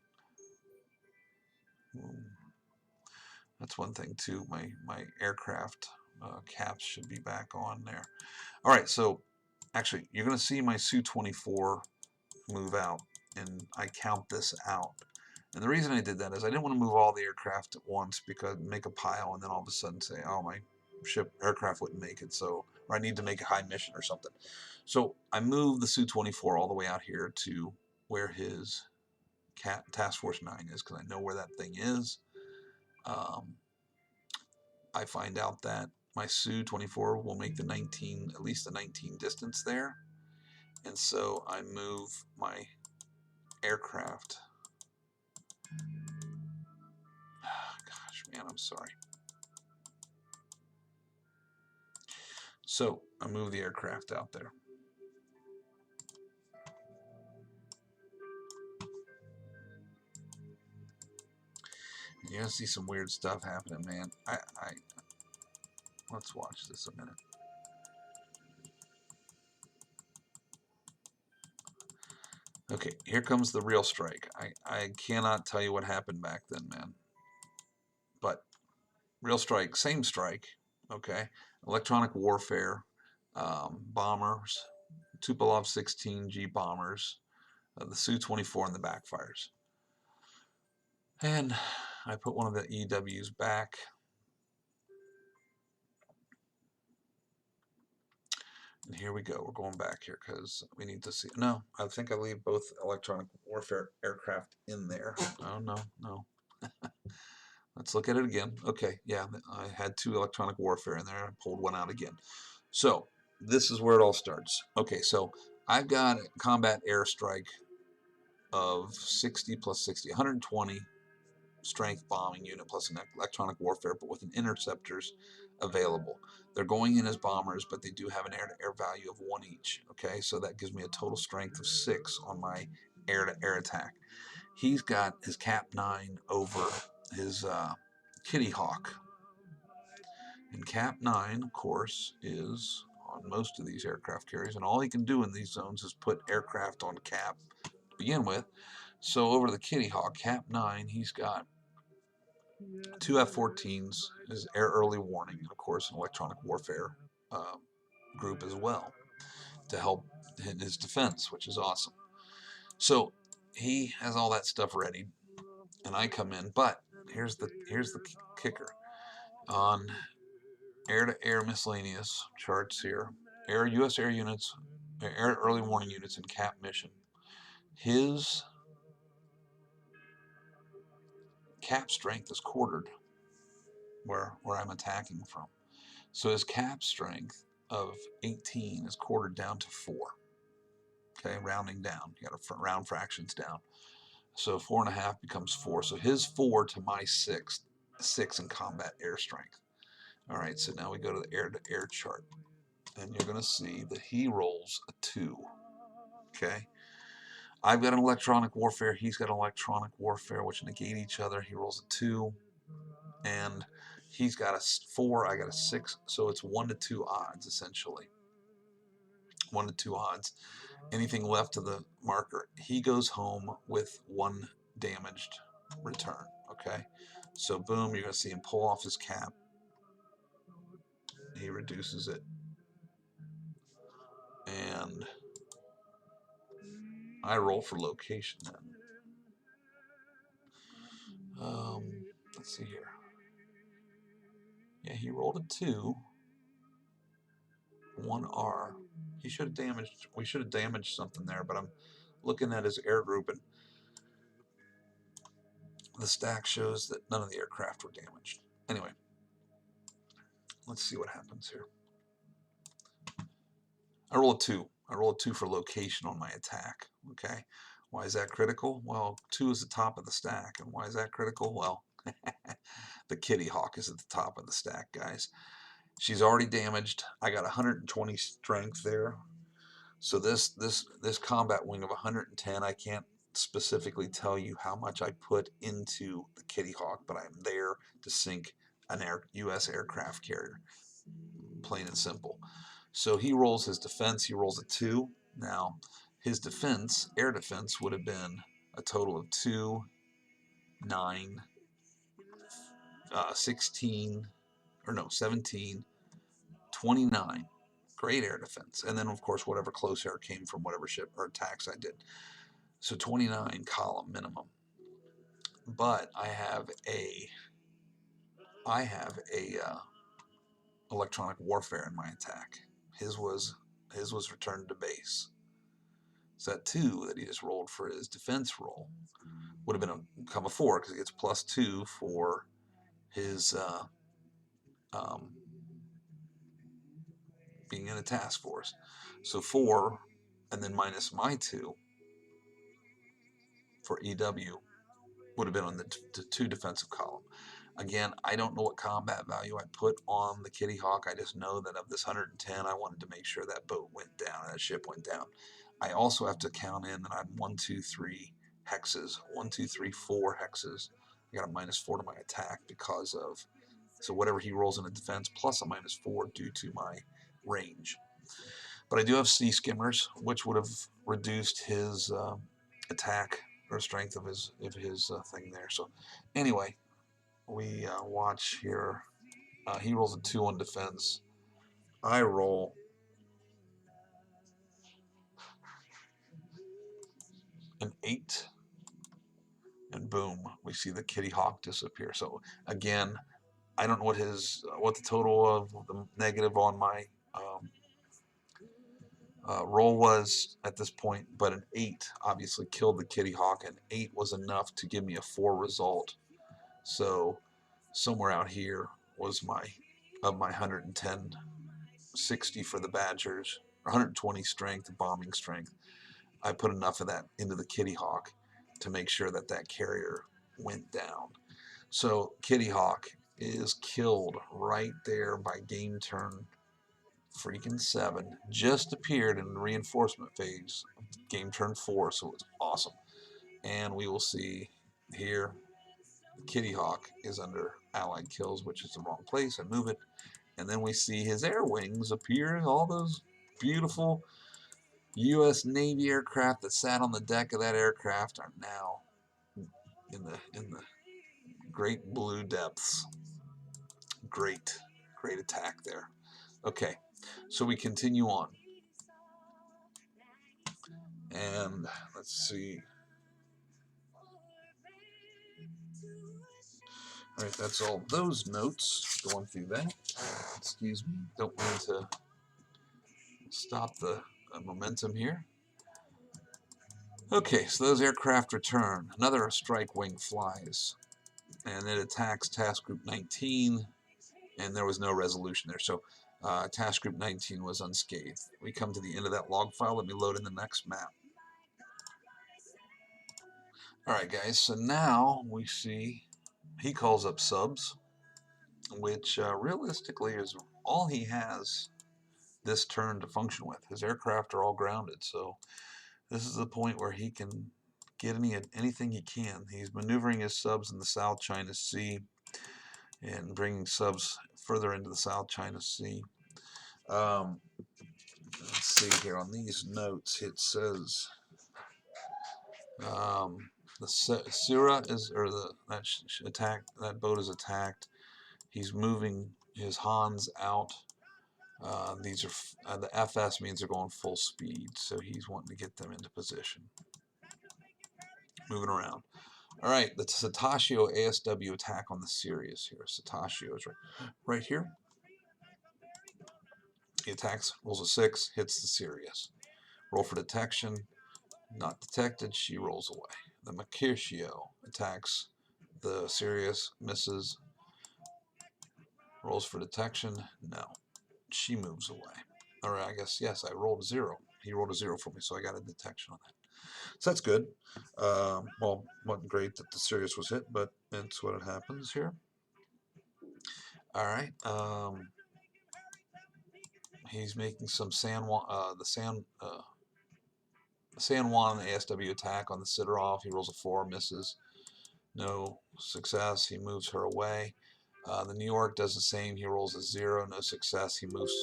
That's one thing too. My aircraft caps should be back on there. All right. So actually, you're going to see my Su-24 move out, and I count this out. And the reason I did that is I didn't want to move all the aircraft at once because make a pile and then all of a sudden say, oh, my aircraft wouldn't make it, so, or I need to make a high mission or something. So I moved the Su-24 all the way out here to where his Task Force 9 is, because I know where that thing is. I find out that my SU-24 will make the 19, at least the 19 distance there, and so I move my aircraft. Gosh, man, I'm sorry. So I move the aircraft out there. You're gonna see some weird stuff happening, man. Let's watch this a minute. Okay, here comes the real strike. I cannot tell you what happened back then, man. But real strike, same strike. Okay, electronic warfare, bombers, Tupolev 16G bombers, the Su-24 and the backfires. And I put one of the EWs back. And here we go. We're going back here because we need to see. No, I think I leave both electronic warfare aircraft in there. Oh, no. Let's look at it again. Okay, yeah, I had 2 electronic warfare in there. I pulled one out again. So this is where it all starts. Okay, so I've got a combat airstrike of 60 plus 60, 120 strength bombing unit plus an electronic warfare, but with an interceptors available. They're going in as bombers, but they do have an air-to-air value of 1 each. Okay, so that gives me a total strength of 6 on my air-to-air attack. He's got his Cap 9 over his Kitty Hawk. And Cap 9, of course, is on most of these aircraft carriers, and all he can do in these zones is put aircraft on Cap to begin with. So over the Kitty Hawk, Cap 9, he's got 2 F-14s, his air early warning, and of course an electronic warfare group as well to help in his defense, which is awesome. So he has all that stuff ready, and I come in. But here's the kicker on air-to-air miscellaneous charts here. U.S. air units, air early warning units, and Cap mission. His Cap strength is quartered where I'm attacking from. So his Cap strength of 18 is quartered down to 4. Okay, rounding down. You got to round fractions down. So 4.5 becomes 4. So his 4 to my 6 in combat air strength. All right, so now we go to the air-to-air chart, and you're going to see that he rolls a 2. Okay, I've got an electronic warfare. He's got an electronic warfare, which negate each other. He rolls a 2, and he's got a 4. I got a 6. So it's 1 to 2 odds essentially. 1 to 2 odds. Anything left to the marker, he goes home with 1 damaged return. Okay, so boom, you're going to see him pull off his Cap. He reduces it, and I roll for location then. Let's see here. Yeah, he rolled a 2, 1 R. He should have damaged. We should have damaged something there, but I'm looking at his air group, and the stack shows that none of the aircraft were damaged. Anyway, let's see what happens here. I roll a 2. I roll a 2 for location on my attack. Okay, why is that critical? Well, 2 is the top of the stack, and why is that critical? Well, the Kitty Hawk is at the top of the stack, guys. She's already damaged. I got 120 strength there. So this combat wing of 110, I can't specifically tell you how much I put into the Kitty Hawk, but I'm there to sink an U.S. aircraft carrier, plain and simple. So he rolls his defense. He rolls a 2. Now his defense, air defense, would have been a total of 2, 9, 16, or no, 17, 29. Great air defense. And then, of course, whatever close air came from whatever ship or attacks I did. So 29 column minimum. But I have a electronic warfare in my attack. His was returned to base. So that 2 that he just rolled for his defense roll would have been become a 4 because he gets +2 for his being in a task force. So 4 and then minus my 2 for EW would have been on the 2 defensive column. Again, I don't know what combat value I put on the Kitty Hawk. I just know that of this 110, I wanted to make sure that boat went down, that ship went down. I also have to count in that I'm 1, 2, 3 hexes. 1, 2, 3, 4 hexes. I got a -4 to my attack because of, so whatever he rolls in a defense plus a -4 due to my range. But I do have sea skimmers, which would have reduced his attack or strength of his thing there. So anyway, we watch here. He rolls a 2 on defense. I roll an 8, and boom, we see the Kitty Hawk disappear. So again, I don't know what the total of the negative on my roll was at this point, but an 8 obviously killed the Kitty Hawk, and 8 was enough to give me a 4 result. So somewhere out here was my 110, 60 for the Badgers, 120 strength, bombing strength. I put enough of that into the Kitty Hawk to make sure that that carrier went down. So Kitty Hawk is killed right there by game turn freaking 7. Just appeared in the reinforcement phase, game turn 4, so it's awesome. And we will see here Kitty Hawk is under allied kills, which is the wrong place. I move it, and then we see his air wings appear. All those beautiful U.S. Navy aircraft that sat on the deck of that aircraft are now in the great blue depths. Great attack there. Okay, so we continue on, and let's see. All right, that's all those notes going through that. Excuse me, don't mean to stop the momentum here. Okay, so those aircraft return. Another strike wing flies, and it attacks Task Group 19, and there was no resolution there. So Task Group 19 was unscathed. We come to the end of that log file. Let me load in the next map. All right, guys, so now we see he calls up subs, which realistically is all he has this turn to function with. His aircraft are all grounded, so this is the point where he can get anything he can. He's maneuvering his subs in the South China Sea and bringing subs further into the South China Sea. Let's see here on these notes. It says the Sira is, or that boat is attacked. He's moving his Hans out. These are the FS means they're going full speed, so he's wanting to get them into position. Moving around. All right, the Cetaceo ASW attack on the Sirius here. Cetaceo is right here. He attacks, rolls a 6, hits the Sirius. Roll for detection. Not detected, she rolls away. The Mercutio attacks the Sirius, misses. Rolls for detection. No. She moves away. Or I guess, yes, I rolled a 0. He rolled a 0 for me, so I got a detection on that. So that's good. Well, wasn't great that the Sirius was hit, but that's what happens here. All right. He's making some San Juan ASW attack on the Sidorov. He rolls a 4, misses. No success. He moves her away. The New York does the same. He rolls a 0, no success. He moves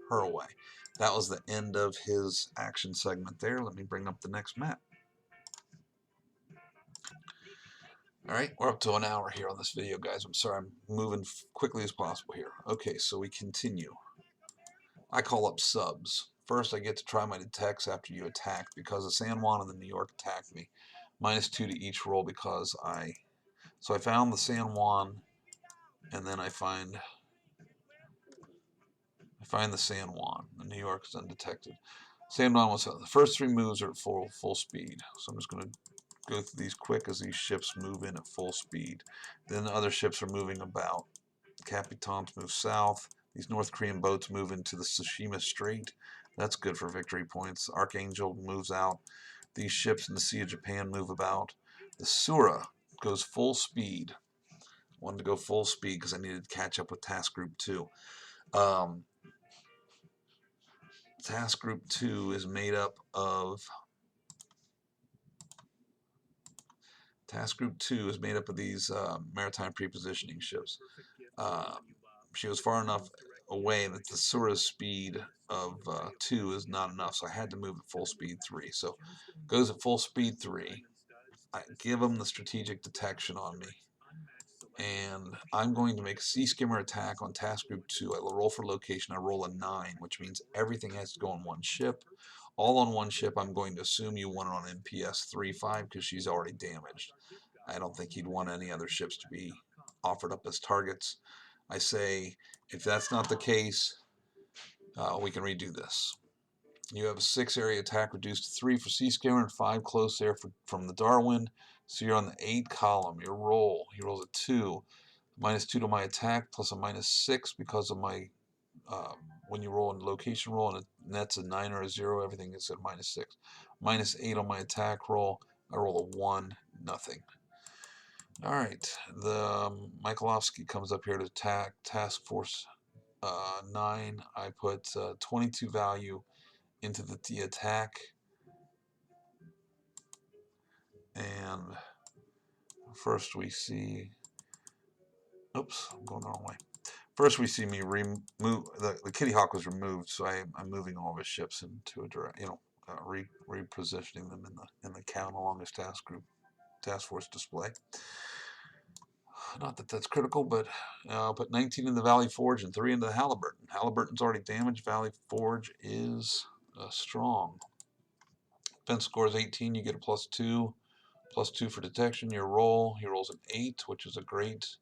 her away. That was the end of his action segment there. Let me bring up the next map. All right, we're up to an hour here on this video, guys. I'm sorry, I'm moving quickly as possible here. Okay, so we continue. I call up subs. First, I get to try my detects after you attack because the San Juan and the New York attacked me. -2 to each roll because so I found the San Juan, and then I find the San Juan. The New York is undetected. Sandman was the first 3 moves are at full speed. So I'm just going to go through these quick as these ships move in at full speed. Then the other ships are moving about. Capitans move south. These North Korean boats move into the Tsushima Strait. That's good for victory points. Archangel moves out. These ships in the Sea of Japan move about. The Sura goes full speed. I wanted to go full speed because I needed to catch up with Task Group 2. Task Group 2 is made up of these maritime prepositioning ships. She was far enough away that the Sura's speed of 2 is not enough, so I had to move at full speed 3. So goes at full speed 3. I give them the strategic detection on me. And I'm going to make a Sea Skimmer attack on Task Group 2. I roll for location. I roll a 9, which means everything has to go on one ship. All on one ship. I'm going to assume you want it on MPS 3-5 because she's already damaged. I don't think he'd want any other ships to be offered up as targets. I say, if that's not the case, we can redo this. You have a 6 area attack reduced to 3 for Sea Skimmer and 5 close air from the Darwin. So you're on the 8 column. Your roll. He rolls a 2. -2 to my attack plus a -6 because of my when you roll in location roll and that's a 9 or a 0, everything is at -6. -8 on my attack roll. I roll a 1, nothing. All right, the Michaelovsky comes up here to attack Task Force 9. I put 22 value into the attack, and first we see, oops, I'm going the wrong way. First we see me remove, the Kitty Hawk was removed, so I'm moving all of his ships into a direct, repositioning them in the count along his task force display. Not that that's critical, but I'll put 19 in the Valley Forge and 3 into the Halliburton. Halliburton's already damaged. Valley Forge is strong. Defense score is 18. You get a +2. +2 for detection. Your roll. He rolls an 8, which is a great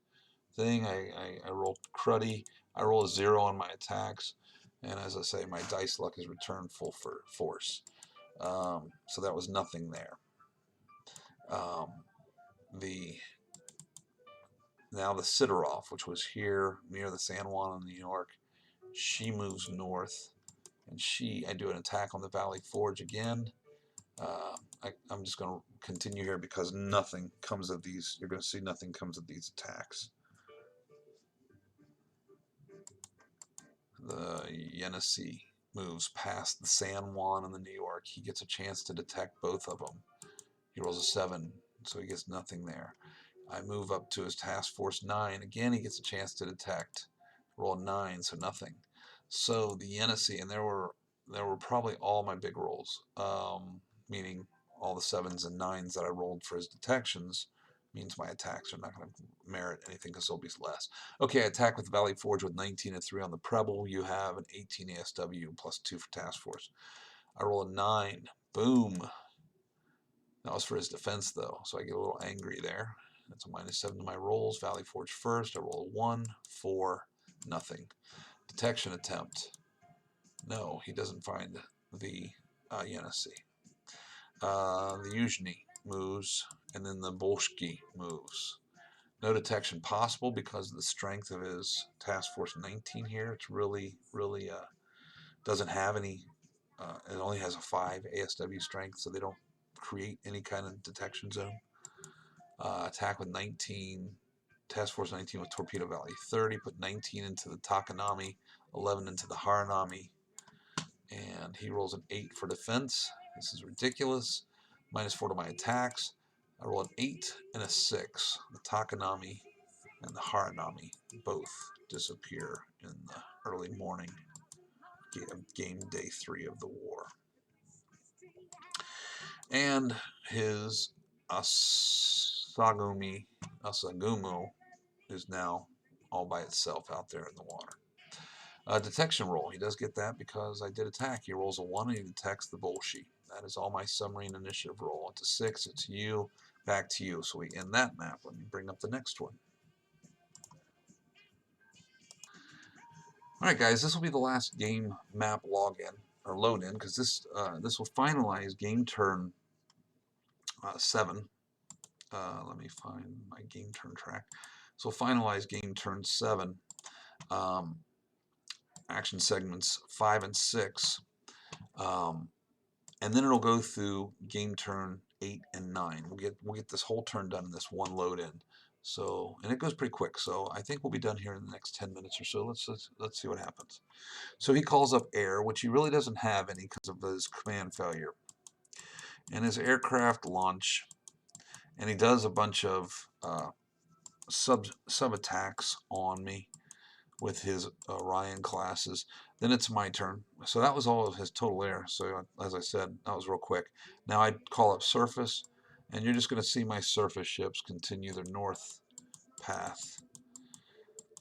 thing. I roll cruddy. I roll a 0 on my attacks. And as I say, my dice luck is returned full for force. So that was nothing there. Now the Sidorov, which was here near the San Juan in New York, she moves north, and I do an attack on the Valley Forge again. I'm just going to continue here because nothing comes of these. You're going to see nothing comes of these attacks. The Yenisei moves past the San Juan and the New York. He gets a chance to detect both of them. He rolls a 7, so he gets nothing there. I move up to his Task Force 9. Again, he gets a chance to detect. Roll a 9, so nothing. So the Yenisei, and there were probably all my big rolls, meaning all the 7s and 9s that I rolled for his detections, means my attacks are not going to merit anything because they'll be less. Okay, I attack with the Valley Forge with 19 and 3 on the Preble. You have an 18 ASW +2 for Task Force. I roll a 9. Boom. That was for his defense, though, so I get a little angry there. That's a -7 to my rolls. Valley Forge first. I roll a 1, 4, nothing. Detection attempt. No, he doesn't find the Yenisei. The Yuzhny moves, and then the Bolshki moves. No detection possible because of the strength of his Task Force 19 here. It's really doesn't have any. It only has a 5 ASW strength, so they don't create any kind of detection zone. Attack with 19. Task Force 19 with Torpedo Valley 30. Put 19 into the Takanami, 11 into the Haranami, and he rolls an 8 for defense. This is ridiculous. -4 to my attacks. I roll an 8 and a 6. The Takanami and the Haranami both disappear in the early morning game day 3 of the war. And his Asagumu is now all by itself out there in the water. Detection roll. He does get that because I did attack. He rolls a 1 and he detects the Bolshoi. That is all my submarine initiative roll. It's a 6. It's you. Back to you. So we end that map. Let me bring up the next one. Alright guys, this will be the last game map login. or load in, because this will finalize game turn 7. Let me find my game turn track. So finalize game turn 7, action segments 5 and 6, and then it'll go through game turn 8 and 9. We'll get this whole turn done in this one load in. So, and it goes pretty quick. So I think we'll be done here in the next 10 minutes or so. Let's see what happens. So he calls up air, which he really doesn't have any because of his command failure, and his aircraft launch, and he does a bunch of sub attacks on me with his Ryan classes. Then it's my turn. So that was all of his total air. So as I said, that was real quick. Now I call up surface, and you're just going to see my surface ships continue their north path.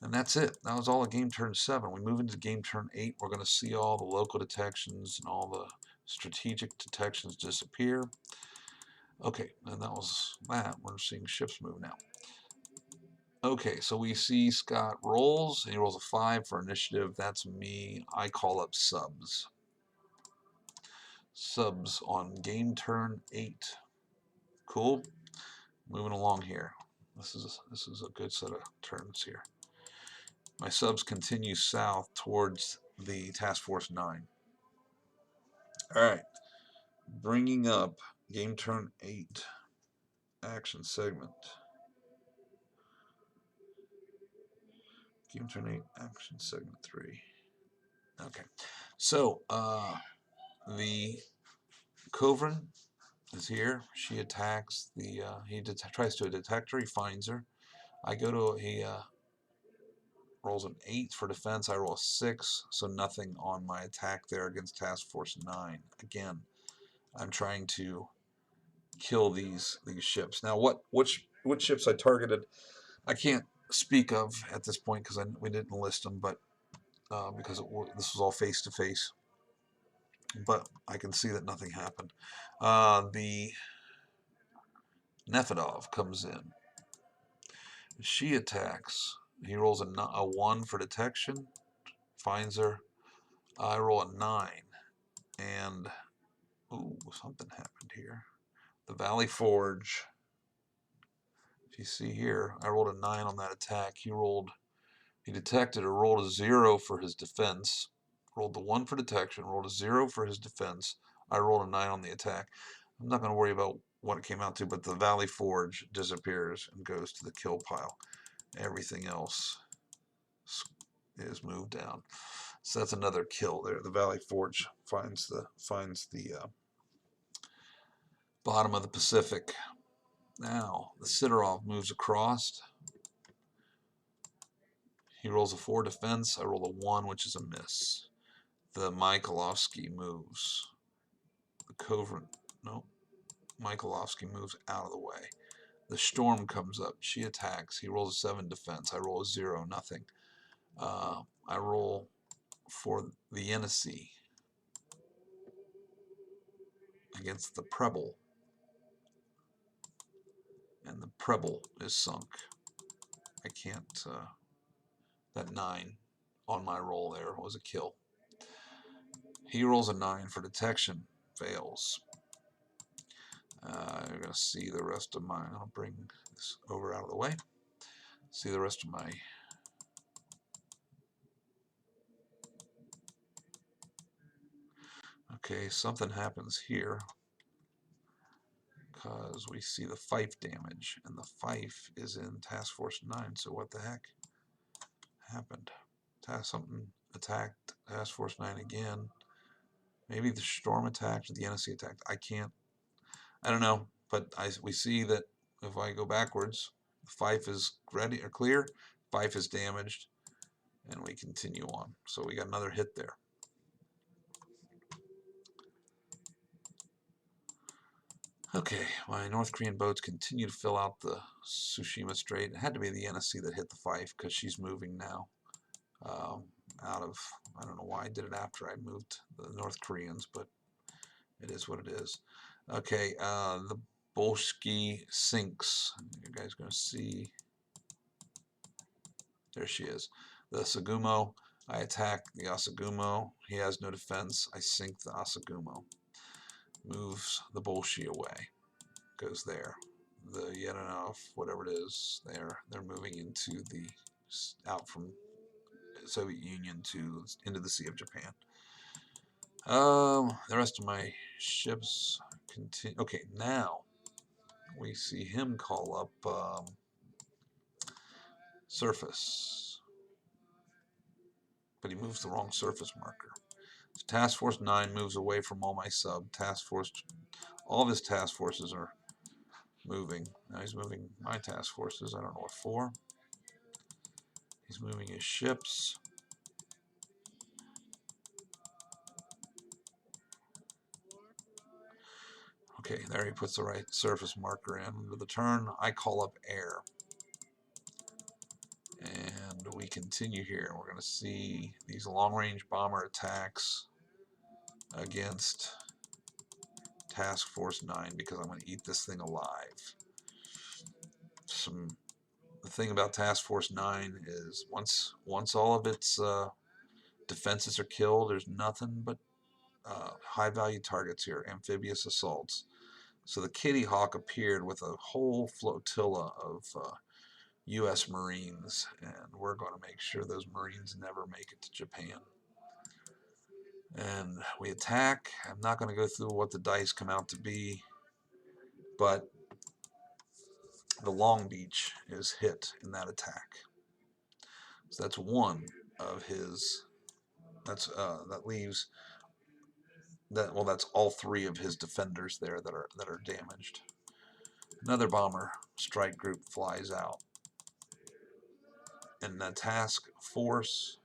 And that's it. That was all of game turn 7. We move into game turn 8. We're going to see all the local detections and all the strategic detections disappear. Okay, and that was that. We're seeing ships move now. Okay, so we see Scott rolls. He rolls a 5 for initiative. That's me. I call up subs. Subs on game turn 8. Cool. Moving along here. This is a good set of turns here. My subs continue south towards the Task Force 9. All right. Bringing up game turn 8 action segment. Game turn 8 action segment 3. Okay. So, the Covran is here. She attacks the, he tries to detect her. He finds her. I go to, he rolls an 8 for defense. I roll a 6, so nothing on my attack there against Task Force 9. Again, I'm trying to kill these ships. Now, which ships I targeted, I can't speak of at this point because we didn't list them, but because this was all face to face. But I can see that nothing happened. The Nefedov comes in. She attacks. He rolls a 1 for detection, finds her. I roll a 9, and ooh, something happened here. The Valley Forge. If you see here, I rolled a 9 on that attack. He detected or rolled a 0 for his defense. Rolled the 1 for detection, rolled a 0 for his defense. I rolled a 9 on the attack. I'm not going to worry about what it came out to, but the Valley Forge disappears and goes to the kill pile. Everything else is moved down. So that's another kill there. The Valley Forge finds the bottom of the Pacific. Now the Sidorov moves across. He rolls a 4 defense. I roll a 1, which is a miss. The Mikhailovsky moves. The Covran, no. Mikhailovsky moves out of the way. The Storm comes up. She attacks. He rolls a 7 defense. I roll a 0, nothing. I roll for the Yenisei against the Preble. And the Preble is sunk. I can't, that 9 on my roll there was a kill. He rolls a 9 for detection, fails. You're going to see the rest of my, I'll bring this over out of the way. See the rest of my okay, something happens here because we see the Fife damage, and the Fife is in Task Force 9, so what the heck happened? Something attacked Task Force 9 again. Maybe the Storm attacked or the Yenisei attacked. I don't know, but we see that if I go backwards, Fife is ready or clear, Fife is damaged, and we continue on. So we got another hit there. Okay, my North Korean boats continue to fill out the Tsushima Strait. It had to be the Yenisei that hit the Fife because she's moving now. Out of, I don't know why I did it after I moved the North Koreans, but it is what it is. Okay, the Bolshki sinks. You guys are going to see. There she is. The Sagumo I attack the Asagumo. He has no defense. I sink the Asagumo. Moves the Bolshi away. Goes there. The Yenanov, whatever it is, they're moving into the out from Soviet Union to into the Sea of Japan. The rest of my ships continue. Okay, now we see him call up surface, but he moves the wrong surface marker. So Task Force 9 moves away from all my sub. Task Force, all of his task forces are moving. Now he's moving my task forces. I don't know what for. He's moving his ships. Okay, there he puts the right surface marker in. Under the turn, I call up air. And we continue here. We're going to see these long-range bomber attacks against Task Force 9 because I'm going to eat this thing alive. The thing about Task Force 9 is once all of its defenses are killed, there's nothing but high-value targets here, amphibious assaults. So the Kitty Hawk appeared with a whole flotilla of U.S. Marines, and we're going to make sure those Marines never make it to Japan. And we attack. I'm not going to go through what the dice come out to be, but the Long Beach is hit in that attack. So that's one of his. That leaves that. Well, that's all three of his defenders there that are damaged. Another bomber strike group flies out, and the task force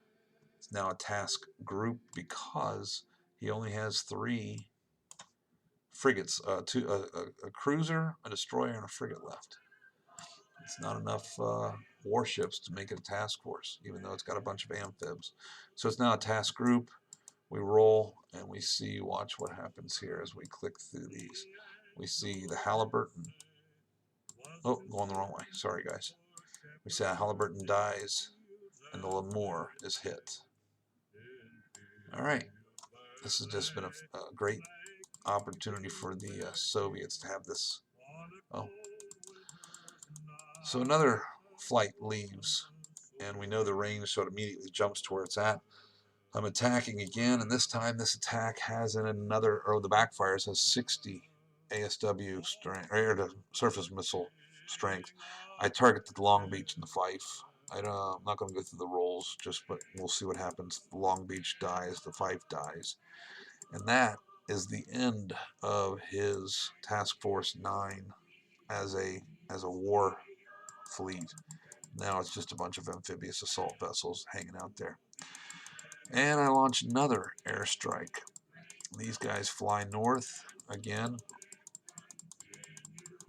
is now a task group because he only has 3 frigates, a cruiser, a destroyer, and a frigate left. It's not enough warships to make it a task force, even though it's got a bunch of amphibs. So it's now a task group. We roll, and we see, watch what happens here as we click through these. We see the Halliburton. Oh, going the wrong way. Sorry, guys. We see Halliburton dies, and the Lemoore is hit. All right. This has just been a great opportunity for the Soviets to have this. Oh. So another flight leaves, and we know the range, so it immediately jumps to where it's at. I'm attacking again, and this time this attack has the backfires has 60 ASW strength, or air to surface missile strength. I target the Long Beach and the Fife. I'm not going to go through the rolls, but we'll see what happens. The Long Beach dies, the Fife dies, and that is the end of his Task Force 9 as a war fleet. Now it's just a bunch of amphibious assault vessels hanging out there. And I launch another airstrike. These guys fly north again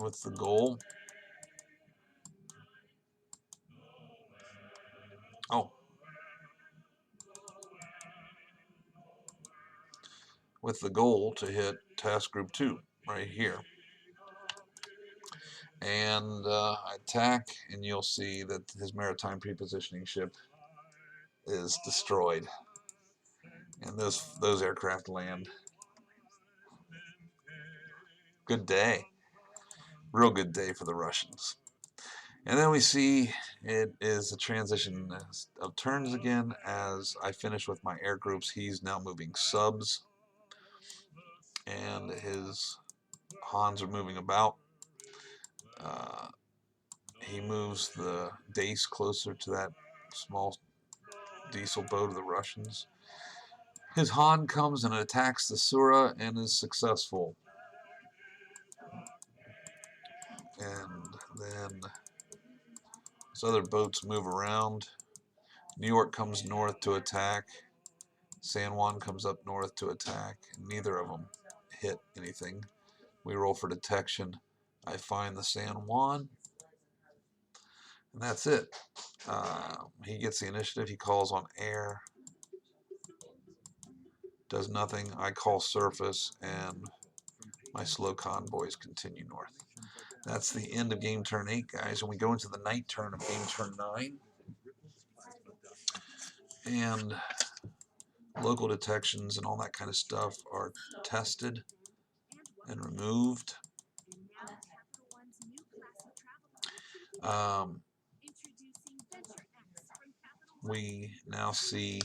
with the goal. With the goal to hit Task Group 2 right here. And I attack, and you'll see that his maritime prepositioning ship is destroyed. And those aircraft land. Good day. Real good day for the Russians. And then we see it is a transition of turns again as I finish with my air groups. He's now moving subs, and his Hans are moving about. He moves the Dace closer to that small diesel boat of the Russians. His Han comes and attacks the Sura and is successful. And then his other boats move around. New York comes north to attack. San Juan comes up north to attack. And neither of them hit anything. We roll for detection. I find the San Juan. And that's it. He gets the initiative. He calls on air. Does nothing. I call surface, and my slow convoys continue north. That's the end of game turn 8, guys. And we go into the night turn of game turn 9. and local detections and all that kind of stuff are tested and removed. We now see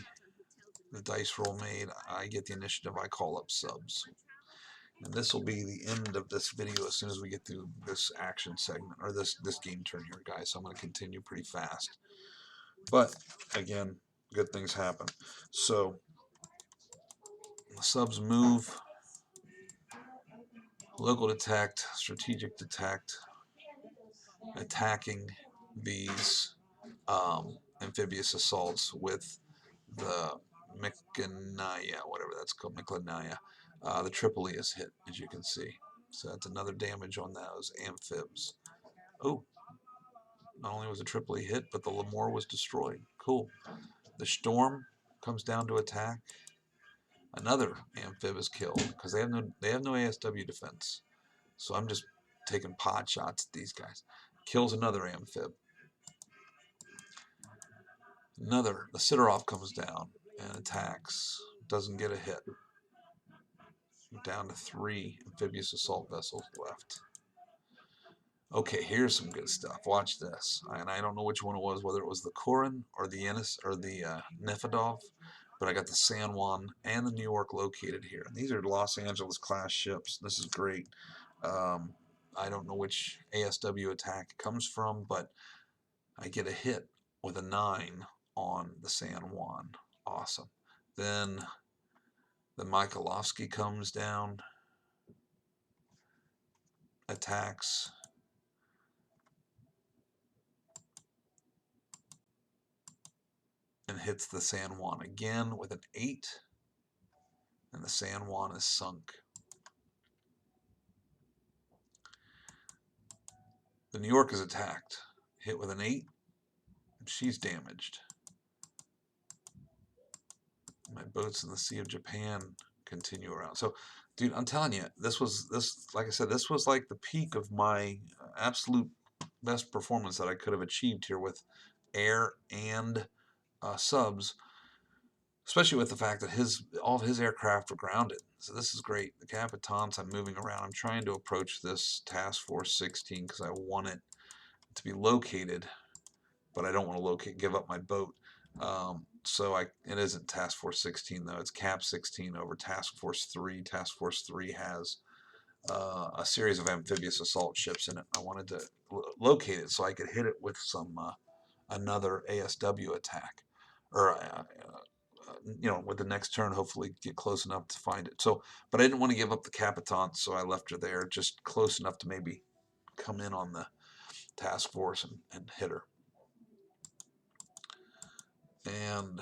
the dice roll made. I get the initiative. I call up subs. And this will be the end of this video as soon as we get through this action segment, or this game turn here, guys. So I'm going to continue pretty fast. But, again, good things happen. So, the subs move, local detect, strategic detect, attacking these amphibious assaults with the Mechanaya, whatever that's called, Mechanaya. The Tripoli is hit, as you can see. So that's another damage on those amphibs. Oh, not only was the Tripoli hit, but the Lemoore was destroyed. Cool. The Storm comes down to attack. Another amphib is killed because they have no ASW defense. So I'm just taking pot shots at these guys. Kills another amphib. The Sidorov comes down and attacks. Doesn't get a hit. Down to 3 amphibious assault vessels left. Okay, here's some good stuff. Watch this. And I don't know which one it was, whether it was the Korin or the Ennis or the Nefedov, but I got the San Juan and the New York located here. And these are Los Angeles class ships. This is great. I don't know which ASW attack it comes from, but I get a hit with a 9 on the San Juan. Awesome. Then the Mikhailovsky comes down, attacks. And hits the San Juan again with an 8, and the San Juan is sunk. The New York is attacked, hit with an 8, and she's damaged. My boats in the Sea of Japan continue around. So, dude, I'm telling you, like I said, this was like the peak of my absolute best performance that I could have achieved here with air and subs. Especially with the fact that all of his aircraft were grounded. So this is great. The Capitans, I'm moving around. I'm trying to approach this Task Force 16 because I want it to be located, but I don't want to give up my boat. It isn't Task Force 16 though. It's Cap 16 over Task Force 3. Task Force 3 has a series of amphibious assault ships in it. I wanted to locate it so I could hit it with another ASW attack, or with the next turn, hopefully get close enough to find it. So, but I didn't want to give up the Capitan, so I left her there, just close enough to maybe come in on the task force and hit her. And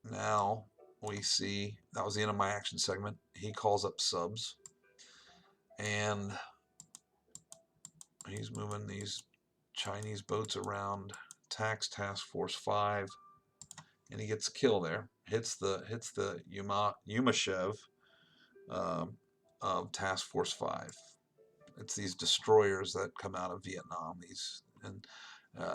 now we see, that was the end of my action segment. He calls up subs, and he's moving these Chinese boats around, attacks Task Force 5, and he gets a kill there. Hits the Yumashev of Task Force 5. It's these destroyers that come out of Vietnam.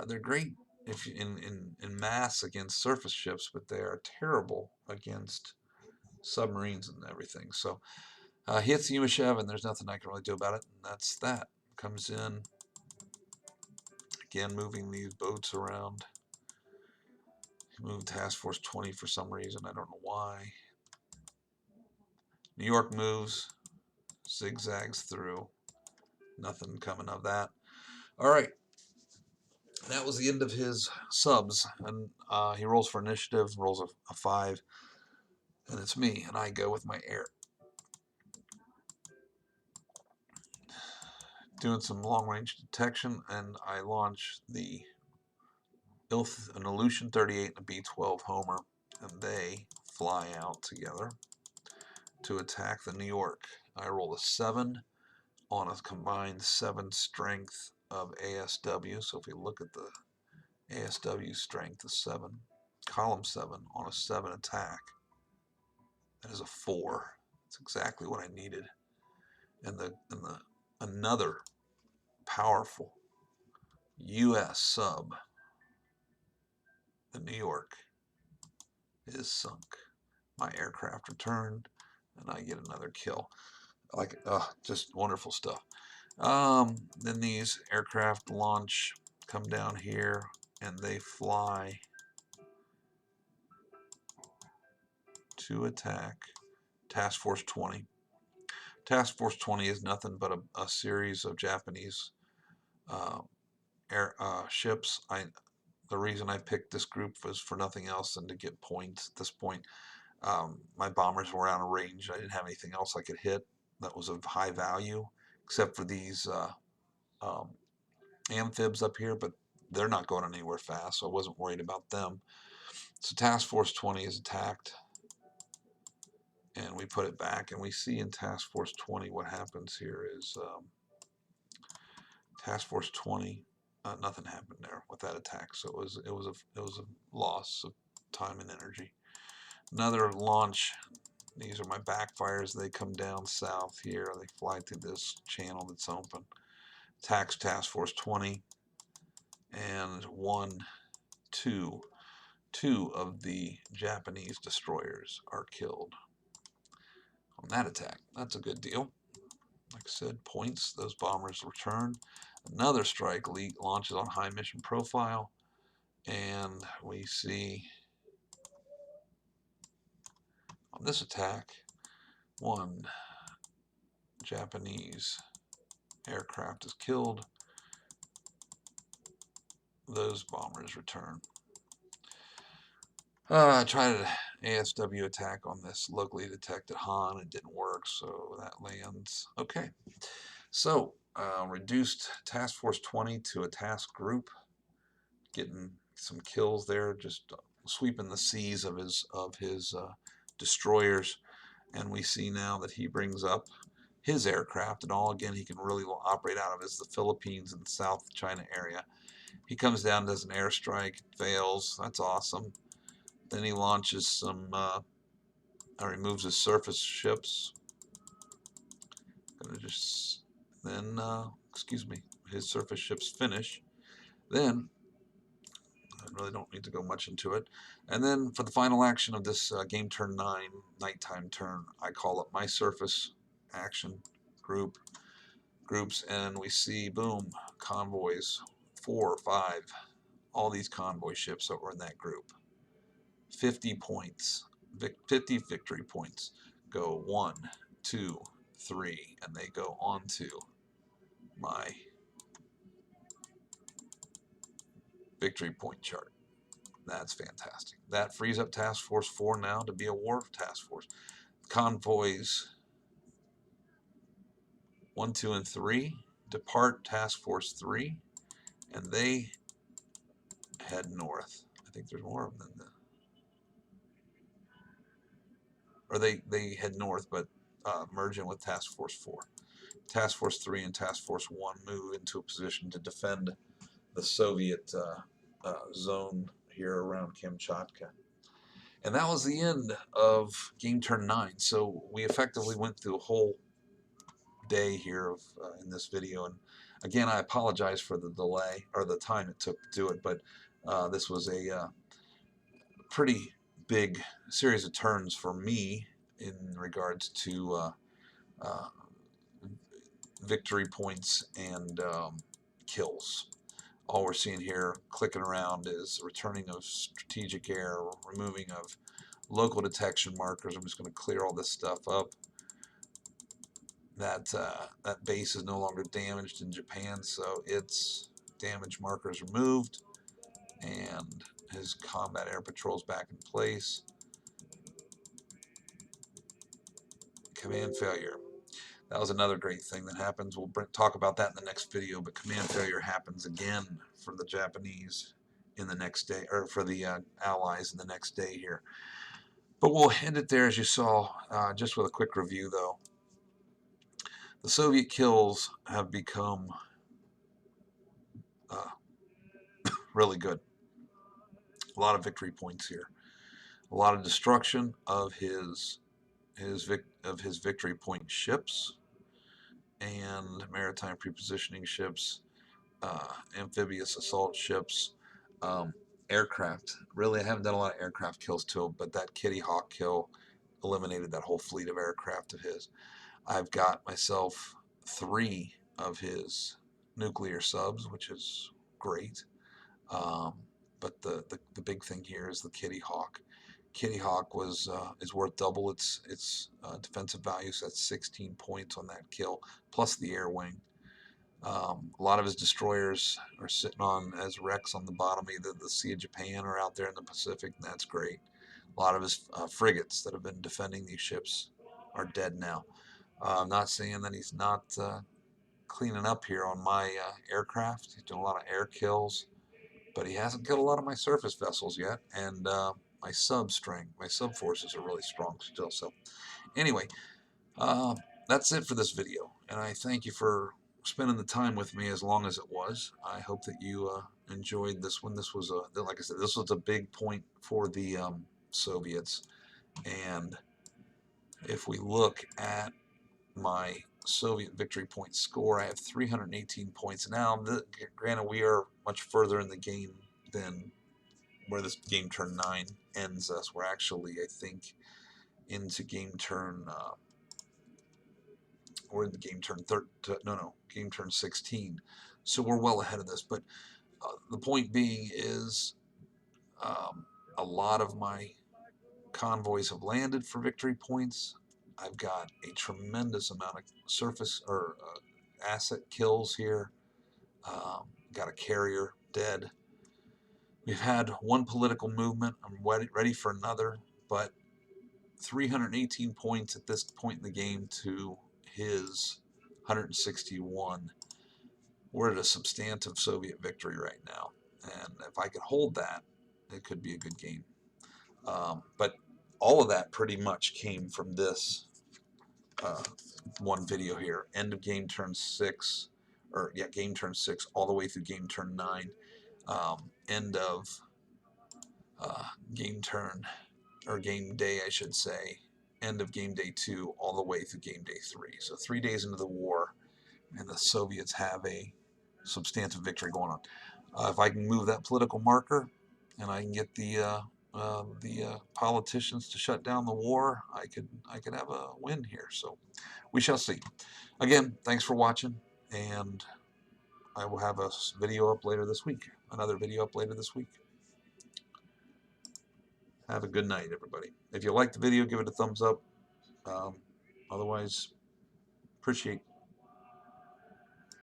They're great if in mass against surface ships, but they are terrible against submarines and everything. So he hits the Yumashev, and there's nothing I can really do about it. And that's that. Comes in again, moving these boats around. He moved Task Force 20 for some reason. I don't know why. New York moves, zigzags through. Nothing coming of that. All right. That was the end of his subs, and he rolls for initiative, rolls a 5, and it's me, and I go with my air. Doing some long-range detection, and I launch an Aleutian 38 and a B-12 Homer, and they fly out together to attack the New York. I roll a 7 on a combined 7 strength of ASW, so if we look at the ASW strength is 7, column 7 on a 7 attack. That is a 4. That's exactly what I needed. And another powerful U.S. sub the New York is sunk. My aircraft returned, and I get another kill. Like, just wonderful stuff. Then these aircraft launch, come down here, and they fly to attack Task Force 20. Task Force 20 is nothing but a series of Japanese ships. The reason I picked this group was for nothing else than to get points. At this point, my bombers were out of range. I didn't have anything else I could hit that was of high value, except for these amphibs up here, but they're not going anywhere fast, so I wasn't worried about them. So Task Force 20 is attacked, and we put it back, and we see in Task Force 20 what happens here is Task Force 20, nothing happened there with that attack, so it was a loss of time and energy. Another launch. These are my backfires. They come down south here. They fly through this channel that's open. Attacks Task Force 20, and two of the Japanese destroyers are killed on that attack. That's a good deal. Like I said, points. Those bombers return. Another strike launches on high mission profile, and we see on this attack one Japanese aircraft is killed. Those bombers return. I tried an ASW attack on this locally detected Han. It didn't work, so that lands. Okay. So, reduced Task Force 20 to a task group. Getting some kills there, just sweeping the seas of his destroyers. And we see now that he brings up his aircraft, and all again he can really operate out of is the Philippines and South China area. He comes down, does an airstrike, fails. That's awesome. Then he launches some, removes his surface ships. Gonna just then, excuse me, his surface ships finish. Then I really don't need to go much into it. And then for the final action of this game turn 9, nighttime turn, I call up my surface action groups, and we see, boom, convoys, 4 or 5, all these convoy ships that were in that group. 50 points, 50 victory points go 1, 2, 3, and they go on to my victory point chart. That's fantastic. That frees up Task Force 4 now to be a war task force. Convoys 1, 2, and 3 depart Task Force 3, and they head north. I think there's more of them than or they head north, but merge in with Task Force 4. Task Force 3 and Task Force 1 move into a position to defend the Soviet zone here around Kamchatka. And that was the end of game turn 9. So we effectively went through a whole day here of in this video. And again, I apologize for the delay or the time it took to do it, but this was a pretty big series of turns for me in regards to victory points and kills. All we're seeing here, clicking around, is returning of strategic air, removing of local detection markers. I'm just going to clear all this stuff up. That base is no longer damaged in Japan, so its damage markers removed, and his combat air patrol's back in place. Command failure. That was another great thing that happens. We'll talk about that in the next video, but command failure happens again for the Japanese in the next day, or for the Allies in the next day here. But we'll end it there, as you saw, just with a quick review, though. The Soviet kills have become really good. A lot of victory points here. A lot of destruction of his victory point ships and maritime prepositioning ships, amphibious assault ships, aircraft. Really, I haven't done a lot of aircraft kills to him, but that Kitty Hawk kill eliminated that whole fleet of aircraft of his. I've got myself 3 of his nuclear subs, which is great. Um, but the big thing here is the Kitty Hawk. Kitty Hawk is worth double its defensive value, so that's 16 points on that kill, plus the air wing. A lot of his destroyers are sitting on as wrecks on the bottom, either the Sea of Japan or out there in the Pacific, and that's great. A lot of his frigates that have been defending these ships are dead now. I'm not saying that he's not cleaning up here on my aircraft. He's doing a lot of air kills, but he hasn't killed a lot of my surface vessels yet, and my sub forces are really strong still. So anyway, uh, that's it for this video, and I thank you for spending the time with me as long as it was. I hope that you enjoyed this one. This was like I said, this was a big point for the Soviets, and if we look at my Soviet victory point score, I have 318 points. Now, granted, we are much further in the game than where this game turn 9 ends us. We're actually, I think, into game turn, we're in the game turn game turn 16. So we're well ahead of this. But the point being is a lot of my convoys have landed for victory points. I've got a tremendous amount of surface or asset kills here. Got a carrier dead. We've had one political movement. I'm ready for another, but 318 points at this point in the game to his 161. We're at a substantive Soviet victory right now, and if I could hold that, it could be a good game. But all of that pretty much came from this one video here. End of game turn 6, or yeah, game turn 6 all the way through game turn 9. End of game turn, or game day, I should say. End of game day 2 all the way through game day 3. So 3 days into the war, and the Soviets have a substantive victory going on. If I can move that political marker, and I can get the politicians to shut down the war, I could have a win here. So we shall see. Again, thanks for watching, and I will have a video up later this week. Another video up later this week. Have a good night, everybody. If you like the video, give it a thumbs up. Otherwise, appreciate